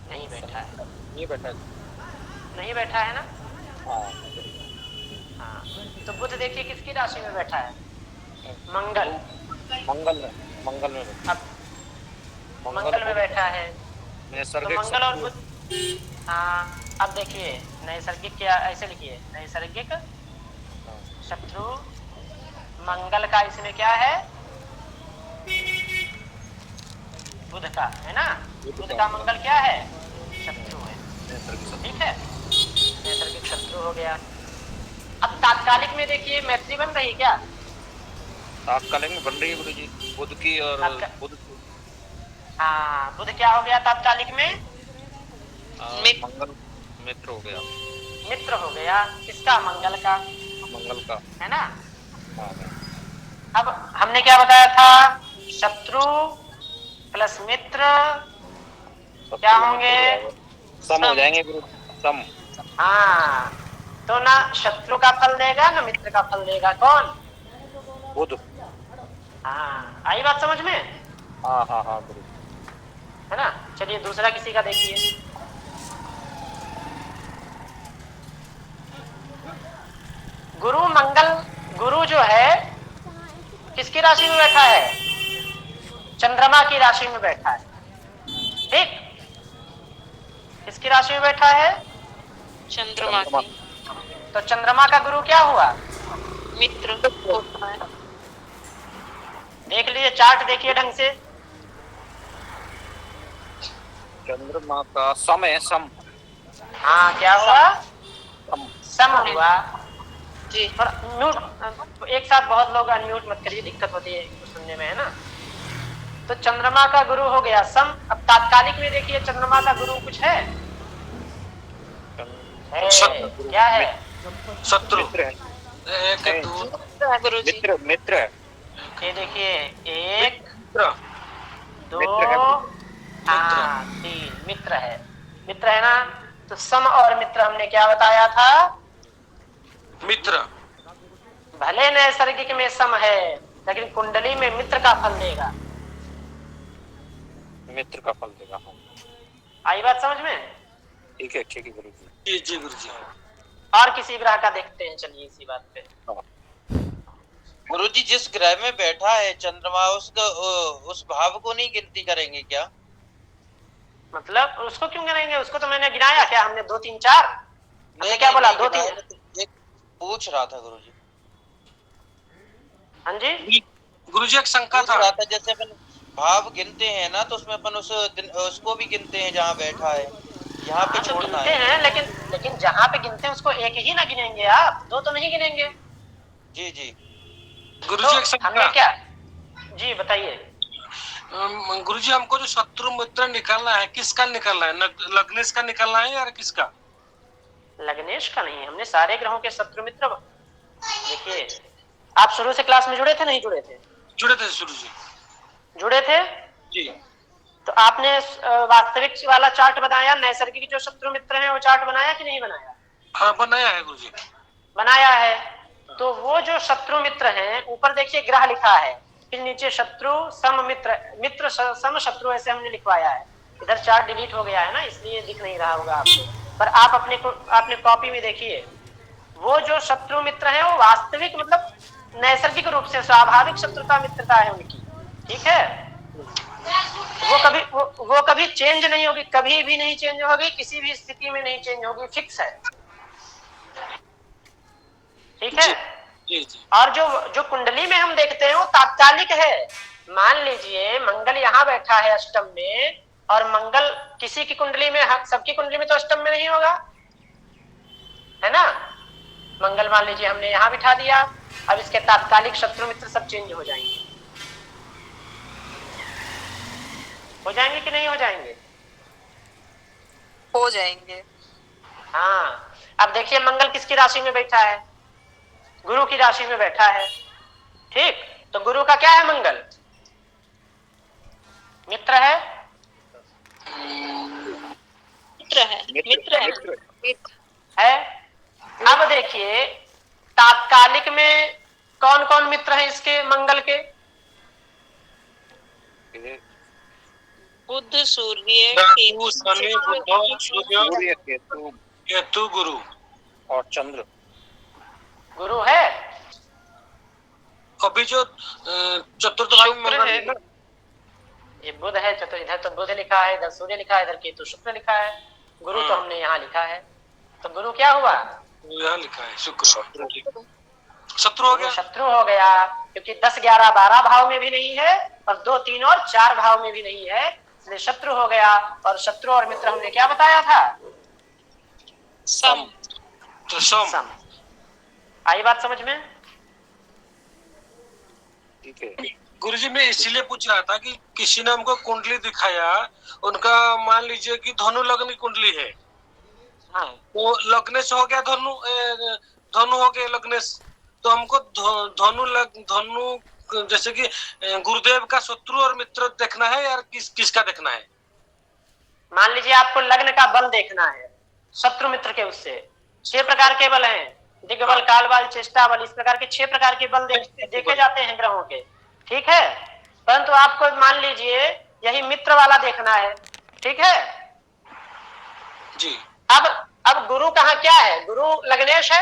नहीं बैठा है। नहीं बैठा है ना? हाँ, तो बुध देखिए किसकी राशि में बैठा है? मंगल में। अब मंगल में बैठा है, तो मंगल और बुध। हाँ, अब देखिए नैसर्गिक क्या, ऐसे लिखिए नैसर्गिक शत्रु मंगल का, इसमें क्या है? बुध का है ना? बुध का मंगल क्या है? शत्रु है। ठीक है, नैसर्गिक शत्रु हो गया। अब तात्कालिक में देखिए मैत्री बन रही क्या? तात्कालिक में बन रही है गुरुजी, बुध की और बुध। हाँ, बुध क्या हो गया तात्कालिक में? मंगल मित्र हो गया। मित्र हो गया किसका? मंगल का है ना? अब हमने क्या बताया था? शत्रु प्लस मित्र क्या होंगे? सम हो जाएंगे गुरु, सम। हाँ, तो ना शत्रु का फल देगा ना मित्र का फल देगा। कौन? बुध। हाँ, आई बात समझ में? हाँ गुरु, है ना? चलिए दूसरा किसी का देखिए। गुरु मंगल, गुरु जो है किसकी राशि में बैठा है? चंद्रमा की राशि में बैठा है। ठीक, किसकी राशि में बैठा है? चंद्रमा की। तो चंद्रमा का गुरु क्या हुआ? मित्र होता है। देख लीजिए चार्ट, देखिए ढंग से। चंद्रमा का सम है, सम। हाँ, क्या हुआ? सम हुआ जी। पर म्यूट, एक साथ बहुत लोग अनम्यूट मत करिए, दिक्कत होती है सुनने में, है ना। तो चंद्रमा का गुरु हो गया सम। अब तात्कालिक में देखिए चंद्रमा का गुरु कुछ है? क्या है? शत्रु। मित्र है। एक दो गुरु जी। मित्र, मित्र है। ये देखिए, एक मित्र। दो मित्र है। हाँ 3 मित्र है। मित्र है ना। तो सम और मित्र हमने क्या बताया था? मित्र भले नैसर्गिक में सम है लेकिन कुंडली में मित्र का फल देगा। मित्र का फल देगा। आई बात समझ में? ठीक है, ठीक है गुरु जी। जी जी गुरु जी। और किसी ग्रह का देखते हैं, चलिए इसी बात पे। गुरुजी जिस ग्रह में बैठा है चंद्रमा, उसका उस भाव को नहीं गिनती करेंगे क्या? मतलब उसको क्यों गिनाएंगे? उसको तो मैंने गिनाया क्या? हमने 2 3 4 हमने क्या बोला? 2 3 एक पूछ रहा था गुरुजी। हाँ जी गुरुजी एक शंका पूछ रहा था। था, जैसे अपन भाव गिनते हैं ना, तो उसमें अपन उसको भी गिनते हैं जहाँ बैठा है, यहाँ पे हाँ, तो छोड़ना गिनते है। हैं लेकिन जहाँ पे गिनते हैं उसको एक ही ना गिनेंगे आप, 2 तो नहीं गिनेंगे। जी जी। गुरुजी एक तो शंका। हमने क्या? जी बताइए। गुरुजी हमको जो शत्रु मित्र निकालना है, किसका निकालना है? लग्नेश का निकालना है या किसका? लग्नेश का नहीं, हमने सारे ग्रहों के शत्रु मित्र। देखिए, आप शुरू से क्लास में जुड़े थे नहीं जुड़े थे? जुड़े थे गुरु जी। जुड़े थे। जी। तो आपने वास्तविक वाला चार्ट बनाया, नैसर्गिक जो शत्रु मित्र हैं वो चार्ट बनाया कि नहीं बनाया? हाँ बनाया है गुरुजी। बनाया है। तो वो जो शत्रु मित्र हैं, ऊपर देखिए ग्रह लिखा है, फिर नीचे शत्रु सम मित्र, मित्र सम शत्रु, ऐसे हमने लिखवाया है। इधर चार्ट डिलीट हो गया है ना, इसलिए दिख नहीं रहा होगा आपको, पर आप अपने कॉपी में देखिए। वो जो शत्रु मित्र हैं वो वास्तविक मतलब नैसर्गिक रूप से स्वाभाविक शत्रुता मित्रता है उनकी, ठीक है। वो कभी चेंज नहीं होगी, कभी भी नहीं चेंज होगी, किसी भी स्थिति में नहीं चेंज होगी, फिक्स है, ठीक है। जी जी। और जो कुंडली में हम देखते हैं वो तात्कालिक है। मान लीजिए मंगल यहाँ बैठा है अष्टम में, और मंगल किसी की कुंडली में, सबकी कुंडली में तो अष्टम में नहीं होगा, है ना। मंगल मान लीजिए हमने यहाँ बिठा दिया, अब इसके तात्कालिक शत्रु मित्र सब चेंज हो जाएंगे। हो जाएंगे कि नहीं हो जाएंगे? हो जाएंगे। हाँ, अब देखिए मंगल किसकी राशि में बैठा है? गुरु की राशि में बैठा है, ठीक। तो गुरु का क्या है? मंगल मित्र है। मित्र है। मित्र है। है। अब देखिए तात्कालिक में कौन कौन मित्र हैं इसके, मंगल के? बुध, सूर्य, राहु, शनि, बुध, सूर्य, केतु, गुरु और चंद्र। गुरु है। अभी जो चतुर्थ भाव में मंगल है ना, ये बुध है, चतुर्थ इधर तो बुध लिखा है, इधर सूर्य लिखा है, इधर केतु शुक्र लिखा है, गुरु तो हमने यहाँ लिखा है। तो गुरु क्या हुआ? यहाँ लिखा है शुक्र। शत्रु हो गया। शत्रु हो गया, क्योंकि 10 11 12 भाव में भी नहीं है, और 2 3 और 4 भाव में भी नहीं है, इसलिए शत्रु हो गया। और शत्रु और मित्र हमने क्या बताया था? सम। तो सम। आई बात समझ में? ठीक है गुरुजी मैं इसीलिए पूछ रहा था कि किसी ने हमको कुंडली दिखाया, उनका मान लीजिए कि धनु लग्न की कुंडली है। हाँ। तो लग्नेश हो गया धनु, धनु हो गया लग्नेश, तो हमको धनु जैसे कि गुरुदेव का शत्रु और मित्र देखना है यार, किसका देखना है? मान लीजिए आपको लग्न का बल देखना है, शत्रु मित्र के उससे 6 प्रकार के बल हैं, दिग्बल, काल बल, चेष्टा बल, इस प्रकार के 6 प्रकार के बल देखे जाते हैं ग्रहों के, ठीक है। परंतु आपको मान लीजिए यही मित्र वाला देखना है, ठीक है जी। अब गुरु कहाँ क्या है? गुरु लग्नेश है।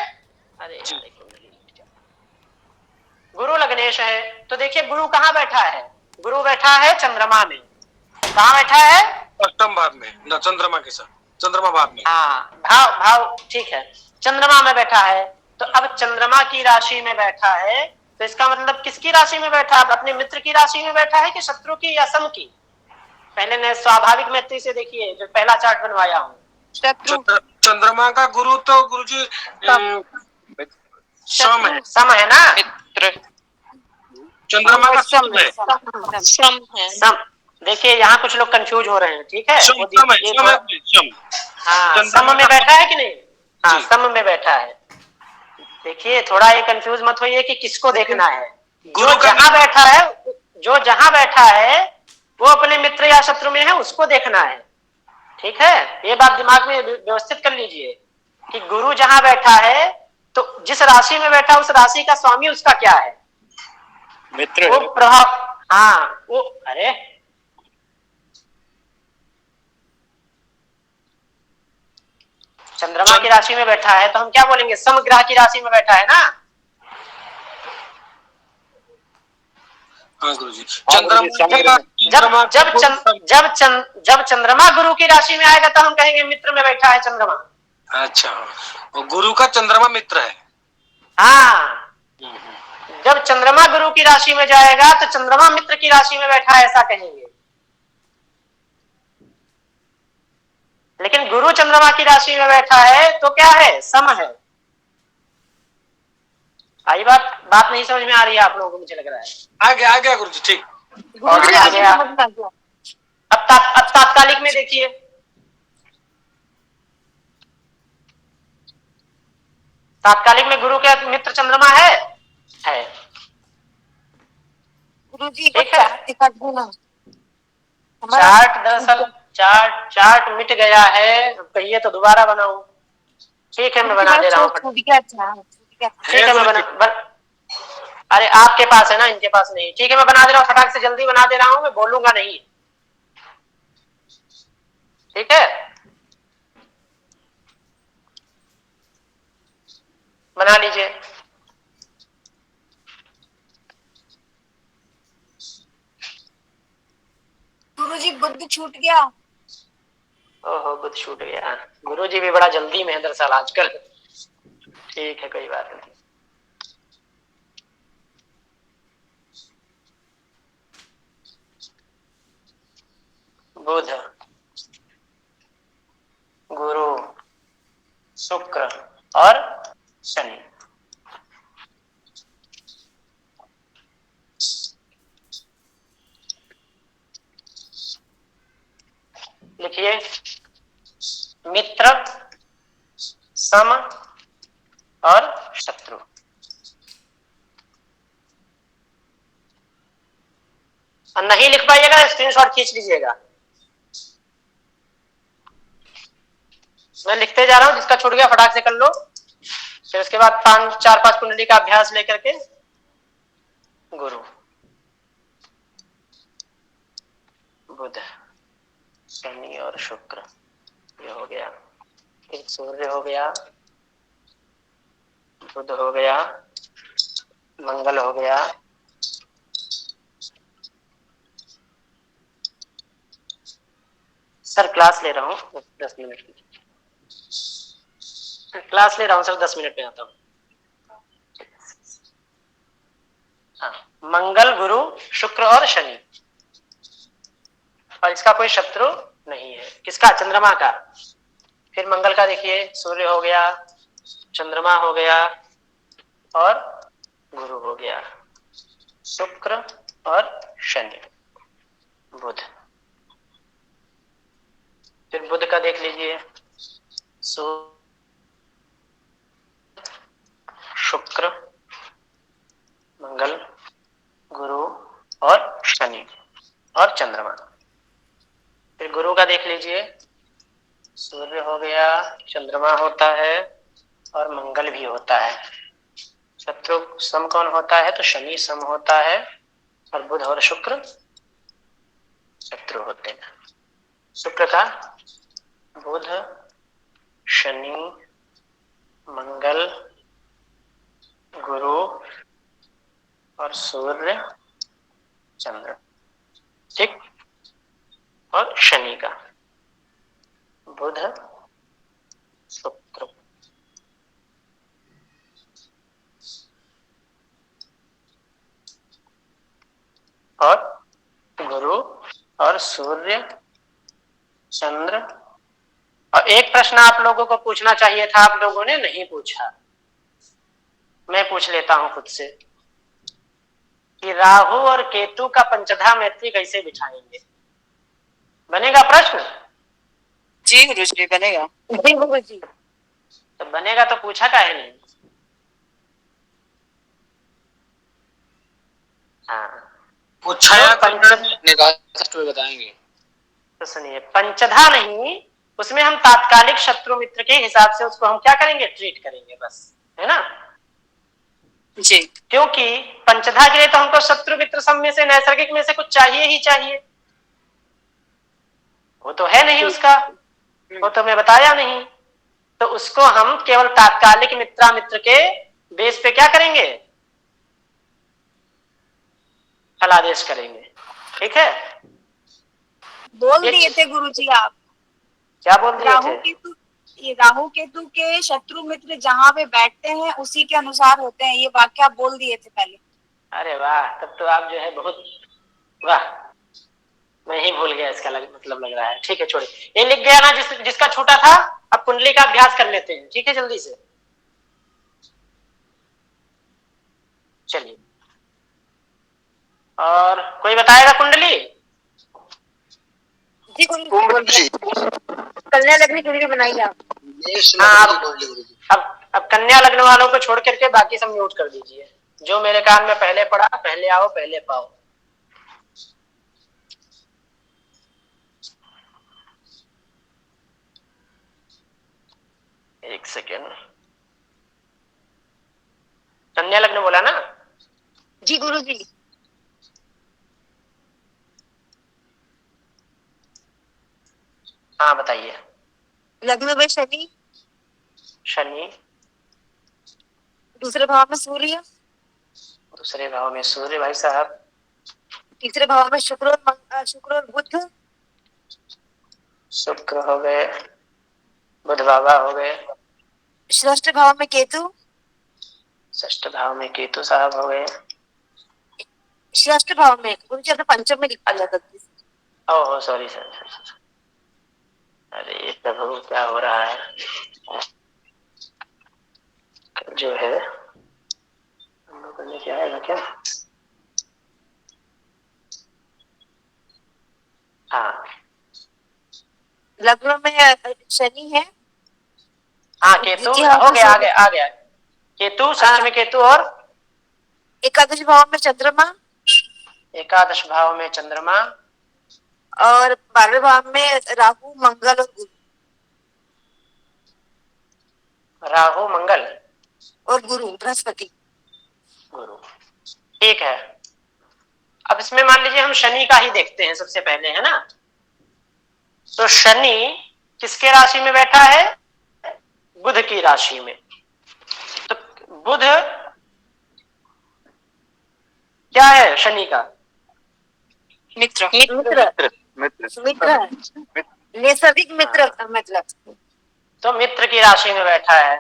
अरे गुरु लग्नेश है, तो देखिए गुरु कहाँ बैठा है? गुरु बैठा है चंद्रमा में। कहाँ बैठा है? अष्टम भाव में चंद्रमा के साथ। चंद्रमा भाव में। हाँ, भाव भाव ठीक है, चंद्रमा में बैठा है। तो अब चंद्रमा की राशि में बैठा है, तो इसका मतलब किसकी राशि में बैठा है? अपने मित्र की राशि में बैठा है कि शत्रु की या सम की? पहले ने स्वाभाविक मैत्री से देखिए, जो पहला चार्ट बनवाया हूँ। चंद्रमा का गुरु तो गुरुजी सम है। सम है ना? चंद्रमा का सम है। सम है। सम। देखिए यहाँ कुछ लोग कंफ्यूज हो रहे हैं, ठीक है? सम है। हाँ, सम में बैठा है कि नहीं? हाँ, सम में बैठा है। देखिए थोड़ा ये कंफ्यूज मत होइए कि किसको देखना है। जो जहां बैठा है, जो जहां बैठा है वो अपने मित्र या शत्रु में है, उसको देखना है। ठीक है, ये बात दिमाग में व्यवस्थित कर लीजिए कि गुरु जहां बैठा है, तो जिस राशि में बैठा उस राशि का स्वामी उसका क्या है? मित्र। वो प्रभाव, हाँ वो, अरे चंद्रमा की राशि में बैठा है तो हम क्या बोलेंगे? समग्रह की राशि में बैठा है ना? हाँ गुरुजी। चंद्रमा जब चंद्रमा गुरु की राशि में आएगा तो हम कहेंगे मित्र में बैठा है चंद्रमा। अच्छा, और गुरु का चंद्रमा मित्र है। हाँ, जब चंद्रमा गुरु की राशि में जाएगा तो चंद्रमा मित्र की राशि में बैठा है, ऐसा कहेंगे। लेकिन गुरु चंद्रमा की राशि में बैठा है तो क्या है? सम है। आई बात नहीं समझ में आ रही है आप लोगों को? मुझे लग रहा है आ गया गुरुजी, ठीक। और आ गया। अब तात्कालिक में देखिए, तात्कालिक में गुरु के मित्र चंद्रमा है। गुरुजी ठीक है, चार्ट दरअसल चार्ट मिट गया है, कहिए तो दोबारा बनाऊं? ठीक है, मैं बना दे रहा हूँ। ठीक है, मैं बना अरे आपके पास है ना, इनके पास नहीं। ठीक है, मैं बना दे रहा हूँ, फटाक से जल्दी बना दे रहा हूँ, मैं बोलूंगा नहीं। ठीक है, बना लीजिए। गुरुजी बुद्ध छूट गया। ओहो, बुद्ध छूट गया। गुरुजी भी बड़ा जल्दी में है दरअसल आजकल। ठीक है, कोई बात नहीं। बुध, गुरु, शुक्र और शनि। लिखिए, मित्र, सम और शत्रु। और नहीं लिख पाइएगा स्क्रीनशॉट खींच लीजिएगा। मैं लिखते जा रहा हूं, जिसका छूट गया फटाक से कर लो। फिर उसके बाद 4-5 कुंडली का अभ्यास लेकर के गुरु, बुध, शनि और शुक्र, ये हो गया। फिर सूर्य हो गया, बुध हो गया, मंगल हो गया, सर क्लास ले रहा हूँ 10 मिनट की क्लास ले रहा हूँ सर, 10 मिनट में आता हूँ। हाँ, मंगल, गुरु, शुक्र और शनि, और इसका कोई शत्रु नहीं है। किसका? चंद्रमा का। फिर मंगल का देखिए, सूर्य हो गया, चंद्रमा हो गया और गुरु हो गया, शुक्र और शनि, बुध। फिर बुध का देख लीजिए, शुक्र, मंगल, गुरु और शनि और चंद्रमा। फिर गुरु का देख लीजिए, सूर्य हो गया, चंद्रमा होता है और मंगल भी होता है। शत्रु सम कौन होता है? तो शनि सम होता है और बुध और शुक्र शत्रु होते हैं। शुक्र का बुध, शनि, मंगल, गुरु और सूर्य, चंद्र, ठीक। और शनि का बुध, शुक्र, और गुरु, और सूर्य, चंद्र। और एक प्रश्न आप लोगों को पूछना चाहिए था, आप लोगों ने नहीं पूछा, मैं पूछ लेता हूं खुद से कि राहु और केतु का पंचधा मैत्री कैसे बिठाएंगे? बनेगा प्रश्न? जी गुरुजी बनेगा। जी गुरुजी। तो बनेगा तो पूछा काहे नहीं? हाँ, वो छाया बताएंगे। तो सुनिए, पंचधा नहीं, उसमें हम तात्कालिक शत्रु मित्र के हिसाब से उसको हम क्या करेंगे, ट्रीट करेंगे बस, है ना? जी। क्योंकि पंचधा के लिए तो हमको शत्रु मित्र सब में से, नैसर्गिक में से कुछ चाहिए ही चाहिए, वो तो है नहीं उसका, वो तो मैं बताया नहीं। तो उसको हम केवल तात्कालिक मित्र के बेस पे क्या करेंगे, फलादेश करेंगे। ठीक है, बोल दिए थे गुरुजी आप। क्या बोल दिए थे? राहु केतु के शत्रु मित्र जहाँ पे बैठते हैं उसी के अनुसार होते हैं, ये वाक्य आप बोल दिए थे पहले। अरे वाह, तब तो आप जो है बहुत, वाह, मैं ही भूल गया इसका मतलब लग रहा है। ठीक है, छोड़िए, ये लिख गया ना जिसका छोटा था। अब कुंडली का अभ्यास कर लेते हैं, ठीक है, जल्दी से। चलिए, और कोई बताएगा कुंडली? जी गुरुजी, कन्या लग्न कुंडली बनाई आप। हाँ, अब कन्या लग्न वालों को छोड़ करके बाकी सब म्यूट कर दीजिए। जो मेरे कान में पहले पड़ा, पहले आओ पहले पाओ। एक सेकेंड, कन्या लग्न बोला ना? जी गुरुजी। हाँ बताइए। लग्न में शनि, शनि, दूसरे भाव में सूर्य, दूसरे भाव में सूर्य भाई साहब, तीसरे भाव में शुक्र और बुध, शुक्र हो गए, बुध बाबा हो गए, षष्ठ भाव में केतु, षष्ठ भाव में केतु साहब हो गए, षष्ठ भाव में गुरुजी आपने पंचम में लिखा था। ओह सॉरी सर, अरे प्रभु क्या हो रहा है, जो है हम लोग को लेके आएगा क्या? हाँ, लग्न में शनि है। हाँ केतु हो गया, आ गया केतु, षष्ठ में केतु, और एकादश भाव में चंद्रमा, एकादश भाव में चंद्रमा, और 12वें भाव में राहु मंगल और गुरु। राहु मंगल और गुरु बृहस्पति। गुरु, ठीक है। अब इसमें मान लीजिए हम शनि का ही देखते हैं सबसे पहले, है ना? तो शनि किसके राशि में बैठा है? बुध की राशि में। तो बुध क्या है शनि का? मित्र, नैसर्गिक मित्र का मतलब। तो मित्र की राशि में बैठा है,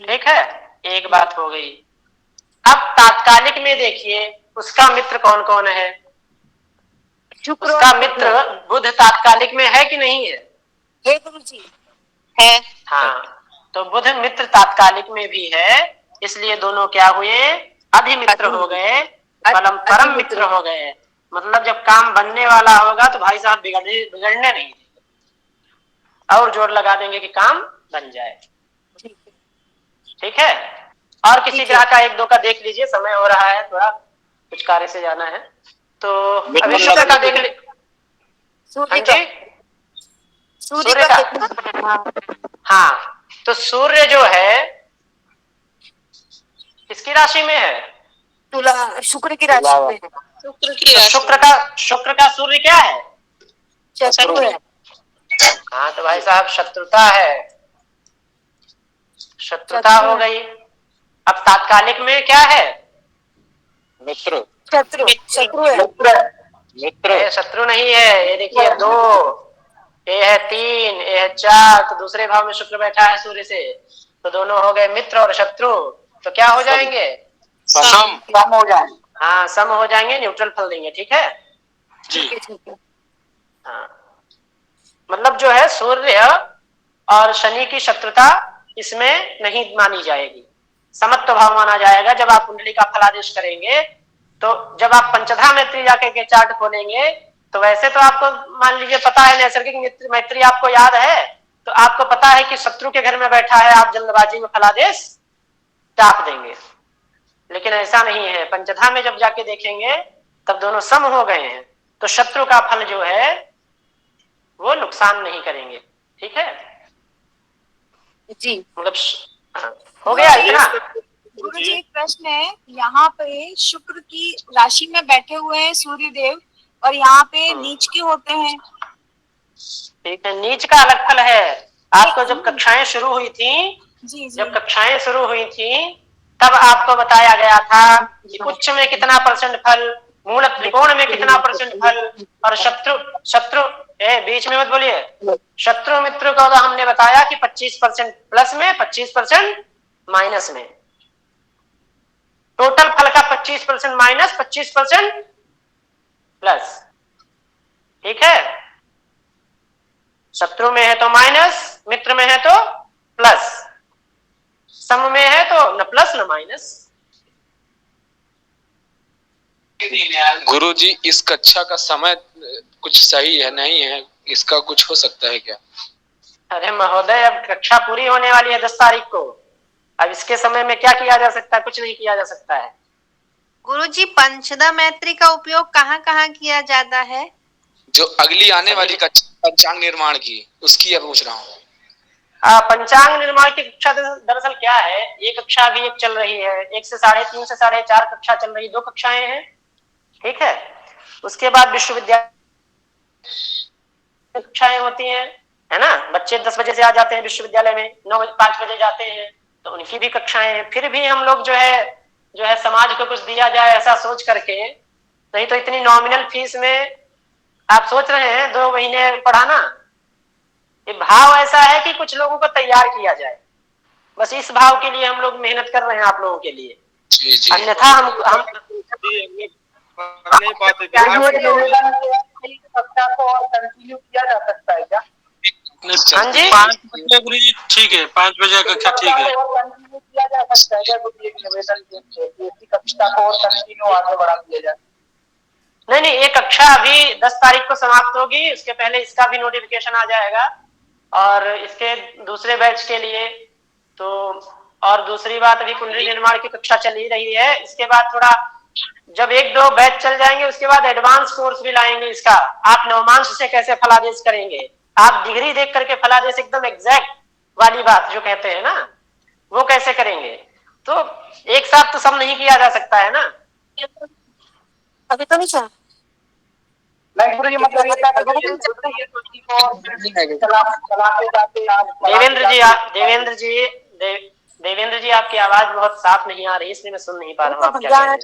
ठीक है, एक बात हो गई। अब तात्कालिक में देखिए उसका मित्र कौन कौन है? उसका मित्र बुध तात्कालिक में है कि नहीं है? है गुरुजी, है। हाँ, तो बुध मित्र तात्कालिक में भी है, इसलिए दोनों क्या हुए? अधिमित्र हो गए, परम मित्र हो गए। मतलब जब काम बनने वाला होगा तो भाई साहब बिगड़ने नहीं, और जोर लगा देंगे कि काम बन जाए। ठीक है, और किसी ग्रह का एक दो का देख लीजिए, समय हो रहा है, थोड़ा कुछ कार्य से जाना है, तो अभी शुक्र का देख लीजिए। सूर्य का, हाँ, तो सूर्य जो है किसकी राशि में है? तुला, शुक्र की राशि में है। शुक्र का सूर्य क्या है? शत्रु है। हाँ, तो भाई साहब शत्रुता है, शत्रुता हो गई। अब तात्कालिक में क्या है? मित्र, शत्रु है। मित्र, शत्रु नहीं है। ये देखिए, ये है 3, ये है 4, तो दूसरे भाव में शुक्र बैठा है सूर्य से, तो दोनों हो गए मित्र और शत्रु, तो क्या हो जाएंगे? सम हो जाएंगे। हाँ, सम हो जाएंगे, न्यूट्रल फल देंगे। ठीक है जी। हाँ, मतलब जो है सूर्य और शनि की शत्रुता इसमें नहीं मानी जाएगी, समत्व भाव माना जाएगा। जब आप कुंडली का फलादेश करेंगे, तो जब आप पंचधा मैत्री जाके के चार्ट खोलेंगे, तो वैसे तो आपको मान लीजिए पता है, नैसर्गिक मैत्री आपको याद है, तो आपको पता है कि शत्रु के घर में बैठा है, आप जल्दबाजी में फलादेश टाप देंगे। लेकिन ऐसा नहीं है, पंचधा में जब जाके देखेंगे तब दोनों सम हो गए हैं, तो शत्रु का फल जो है वो नुकसान नहीं करेंगे। ठीक है जी, मतलब हो गया इतना। गुरु जी एक प्रश्न है, यहाँ पे शुक्र की राशि में बैठे हुए हैं सूर्य देव और यहाँ पे नीच के होते हैं। ठीक है, नीच का अलग फल है। आपको जब कक्षाएं शुरू हुई थी, जब कक्षाएं शुरू हुई थी, तब आपको बताया गया था कि उच्च में कितना परसेंट फल, मूल त्रिकोण में कितना परसेंट फल, और शत्रु बीच में मत बोलिए, शत्रु मित्र को तो हमने बताया कि 25% प्लस में, 25% माइनस में, टोटल फल का 25% माइनस, 25% प्लस। ठीक है, शत्रु में है तो माइनस, मित्र में है तो प्लस, सम में है तो न प्लस न माइनस। गुरु जी, इस कक्षा का समय कुछ सही है नहीं है, इसका कुछ हो सकता है क्या? अरे महोदय, अब कक्षा पूरी होने वाली है 10 तारीख को, अब इसके समय में क्या किया जा सकता है? कुछ नहीं किया जा सकता है। गुरुजी, पंचदा मैत्री का उपयोग कहाँ कहाँ किया जाता है? जो अगली आने वाली कक्षा पंचांग निर्माण की, उसकी अब पूछ रहा हूँ। पंचांग निर्माण की कक्षा दरअसल क्या है, एक कक्षा अभी एक चल रही है, 1 से 3.5 से 4.5 कक्षा चल रही, 2 कक्षाएं हैं। ठीक है, उसके बाद विश्वविद्यालय कक्षाएं होती हैं, है ना। बच्चे 10 बजे से आ जाते हैं विश्वविद्यालय में, 5 बजे जाते हैं, तो उनकी भी कक्षाएं हैं। फिर भी हम लोग जो है समाज को कुछ दिया जाए ऐसा सोच करके, नहीं तो इतनी नॉमिनल फीस में आप सोच रहे हैं 2 महीने पढ़ाना, ये भाव ऐसा है कि कुछ लोगों को तैयार किया जाए, बस इस भाव के लिए हम लोग मेहनत कर रहे हैं आप लोगों के लिए। जी जी। अन्यथा हम कक्षा को और कंटिन्यू किया जा सकता है क्या? हाँ जी, 5 बजे गुरु जी ठीक है, 5 बजे कक्षा ठीक है। कंटिन्यू किया जा सकता है क्या? कुछ एक निवेदन के इसी कक्षा को और कंटिन्यू आगे बढ़ा दिया जाए। नहीं, ये कक्षा अभी 10 तारीख को समाप्त होगी, उसके पहले इसका भी नोटिफिकेशन आ जाएगा, और इसके दूसरे बैच के लिए तो, और दूसरी बात अभी कुंडली निर्माण की कक्षा चल ही रही है। इसके बाद थोड़ा जब 1-2 बैच चल जाएंगे, उसके बाद एडवांस कोर्स भी लाएंगे इसका, आप नवमांश से कैसे फलादेश करेंगे, आप डिग्री देख करके फलादेश एकदम एग्जैक्ट वाली बात जो कहते हैं ना, वो कैसे करेंगे। तो एक साथ तो सब नहीं किया जा सकता है ना। अभी तो नहीं चल मतलब देवेंद्र जी आपकी आवाज बहुत साफ नहीं आ रही, इसलिए मैं सुन नहीं पा रहा हूँ आप क्या कह रहे हैं।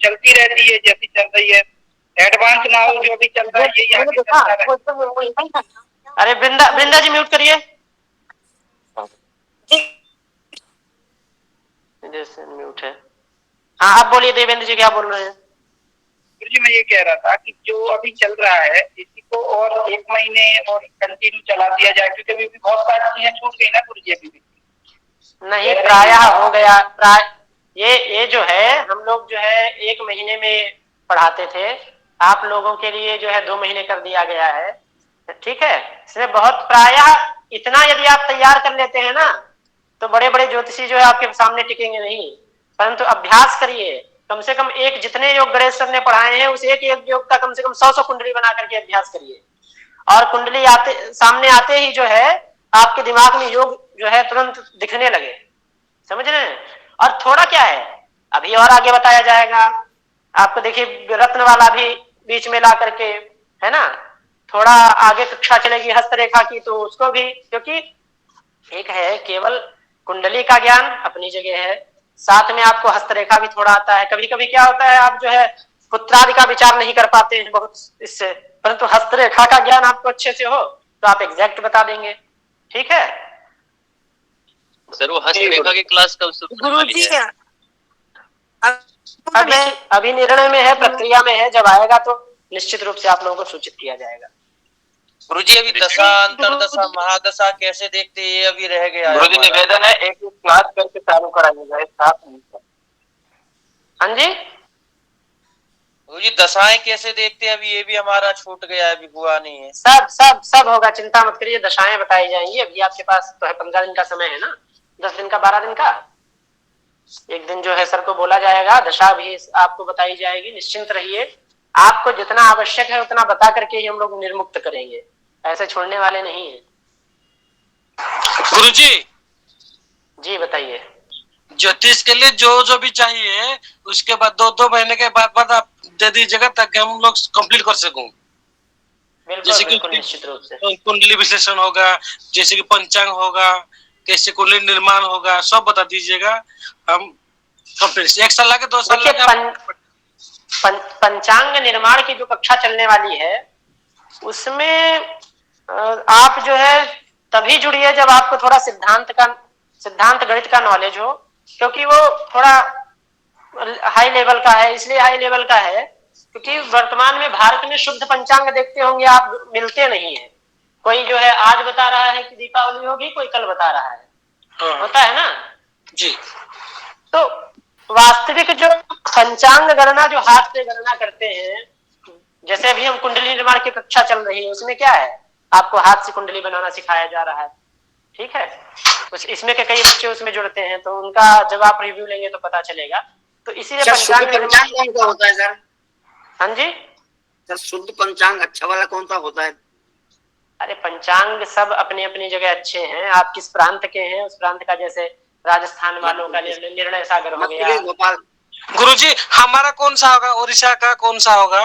चलती रहती है जैसी चल रही है, एडवांस ना हो जो भी चल रहा है। अरे वृंदा जी म्यूट करिए, म्यूट है। हाँ, आप बोलिए देवेंद्र जी, क्या बोल रहे हैं? जी मैं ये कह रहा था कि जो अभी चल रहा है इसी को और 1 महीने और कंटिन्यू चला दिया जाए, क्योंकि अभी भी बहुत सारी चीजें छूट गई ना गुरु जी। अभी भी नहीं, प्रायः हो गया। ये जो है हम लोग जो है 1 महीने में पढ़ाते थे, आप लोगों के लिए जो है 2 महीने कर दिया गया है। ठीक है, इसमें बहुत प्रायः इतना यदि आप तैयार कर लेते हैं ना, तो बड़े बड़े ज्योतिषी जो है आपके सामने टिकेंगे नहीं, परंतु अभ्यास करिए। कम से कम एक, जितने योग गणेश सर ने पढ़ाए हैं उस एक योग का कम से कम 100 कुंडली बना करके अभ्यास करिए, और कुंडली सामने आते ही जो है आपके दिमाग में योग जो है तुरंत दिखने लगे, समझ रहे हैं। और थोड़ा क्या है, अभी और आगे बताया जाएगा आपको, देखिए रत्न वाला भी बीच में ला करके, है ना, थोड़ा आगे कक्षा चलेगी हस्तरेखा की, तो उसको भी, क्योंकि एक है केवल कुंडली का ज्ञान अपनी जगह है, साथ में आपको हस्तरेखा भी थोड़ा आता है। कभी कभी क्या होता है, आप जो है पुत्रादि का विचार नहीं कर पाते हैं बहुत इससे, परंतु हस्तरेखा का ज्ञान आपको अच्छे से हो तो आप एग्जैक्ट बता देंगे। ठीक है सर, वो हस्तरेखा की क्लास कब शुरू होने वाली है? अभी निर्णय में है, प्रक्रिया में है, जब आएगा तो निश्चित रूप से आप लोगों को सूचित किया जाएगा। गुरुजी अभी दशा, अंतरदशा, महादशा कैसे देखते हैं, ये अभी रह गया है। गुरुजी निवेदन है, एक क्लास करके चालू कराइएगा साथ में। हाँ जी गुरुजी दशाएं कैसे देखते हैं, अभी ये भी हमारा छूट गया है, अभी हुआ नहीं है। सब होगा, चिंता मत करिए, दशाएं बताई जाएंगी। अभी आपके पास तो है 15 दिन का समय है ना, 10 दिन का, 12 दिन का। एक दिन जो है सर को बोला जाएगा, दशा भी आपको बताई जाएगी। निश्चिंत रहिए, आपको जितना आवश्यक है उतना बता करके ही हम लोग निर्मुक्त करेंगे, ऐसे छोड़ने वाले नहीं है। गुरुजी जी बताइए। ज्योतिष के लिए जो भी चाहिए उसके बाद 2 महीने के बाद आप दे दीजिएगा ताकि हम लोग कंप्लीट कर सकूं। जैसे कि निश्चित रूप से कुंडली विश्लेषण होगा, जैसे कि पंचांग होगा, कैसे कुंडली निर्माण होगा, सब बता दीजिएगा। हम कंप्लीट 1 साल लगे 2 साल लगे। पंचांग निर्माण की जो कक्षा चलने वाली है उसमें आप जो है तभी जुड़िए जब आपको थोड़ा सिद्धांत गणित का नॉलेज हो, क्योंकि वो थोड़ा हाई लेवल का है। इसलिए हाई लेवल का है क्योंकि वर्तमान में भारत में शुद्ध पंचांग देखते होंगे आप, मिलते नहीं है। कोई जो है आज बता रहा है कि दीपावली होगी, कोई कल बता रहा है, होता है ना जी। तो वास्तविक जो पंचांग गणना, जो हाथ से गणना करते हैं, जैसे अभी हम कुंडली निर्माण की कक्षा चल रही है, उसमें क्या है, आपको हाथ से कुंडली बनाना सिखाया जा रहा है। ठीक है, इसमें के कई बच्चे उसमें जुड़ते हैं, तो उनका जब आप रिव्यू लेंगे तो पता चलेगा। तो इसीलिए पंचांग कौन सा होता है सर? हाँ जी सर, शुद्ध पंचांग अच्छा वाला कौन सा होता है? अरे पंचांग सब अपनी अपनी जगह अच्छे हैं। आप किस प्रांत के हैं, उस प्रांत का, जैसे राजस्थान वालों का निर्णय सागर हो गया। गुरुजी हमारा कौन सा होगा, उड़ीसा का कौन सा होगा?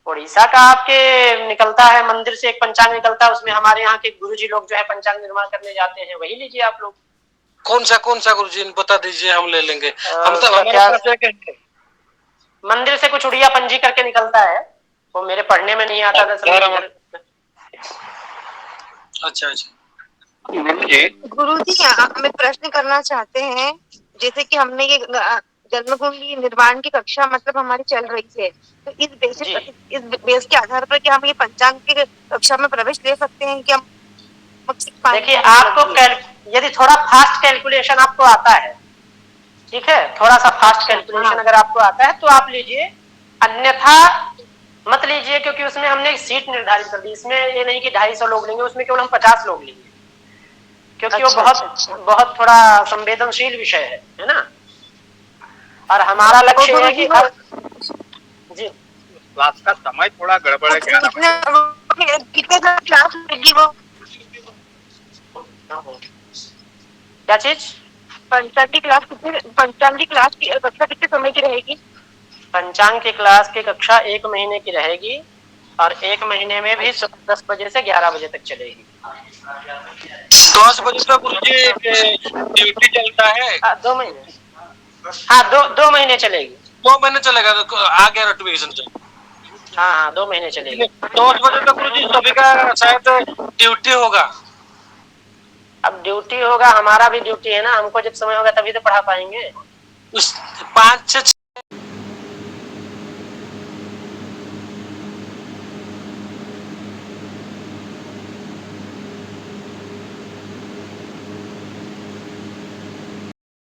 उड़ीसा का आपके निकलता है, मंदिर से एक पंचांग निकलता है, उसमें हमारे यहाँ के गुरुजी लोग जो है पंचांग निर्माण करने जाते हैं, वही लीजिए आप लोग। कौन सा गुरुजी बता दीजिए, हम ले लेंगे। हम तो मंदिर से कुछ उड़िया पंजी करके निकलता है, वो मेरे पढ़ने में नहीं आता था। अच्छा गुरुजी हमें प्रश्न करना चाहते हैं, जैसे कि हमने ये जन्मकुंडली निर्माण की कक्षा मतलब हमारी चल रही है, तो इस बेस के आधार पर क्या हम ये पंचांग की कक्षा में प्रवेश ले सकते हैं क्या? देखिए, आपको यदि थोड़ा फास्ट कैलकुलेशन आपको आता है, ठीक है, थोड़ा सा फास्ट कैलकुलेशन अगर आपको आता है तो आप लीजिए, अन्यथा मत लीजिए, क्योंकि उसमें हमने एक सीट निर्धारित कर दी। इसमें ये नहीं कि 250 लोग लेंगे, उसमें केवल हम 50 लोग लेंगे, क्योंकि वो बहुत थोड़ा संवेदनशील विषय है ना। और हमारा लक्ष्य है कि जी क्लास का समय थोड़ा गड़बड़ है। कितने क्लास होगी वो? क्या चीज? पंचांग की क्लास की कक्षा कितने समय की रहेगी? पंचांग की क्लास की कक्षा 1 महीने की रहेगी, और 1 महीने में भी 10 बजे से 11 बजे तक चलेगी। 10 बजे तक गुरुजी ड्यूटी चलता है। 2 महीने, हाँ 2 महीने चलेगी। 2 महीने चलेगा, तो आ गया नोटिफिकेशन। हाँ 2 महीने चलेगी। 10 बजे तक गुरुजी सभी का शायद ड्यूटी होगा। अब ड्यूटी होगा, हमारा भी ड्यूटी है ना, हमको जब समय होगा तभी तो पढ़ा पाएंगे। 5 से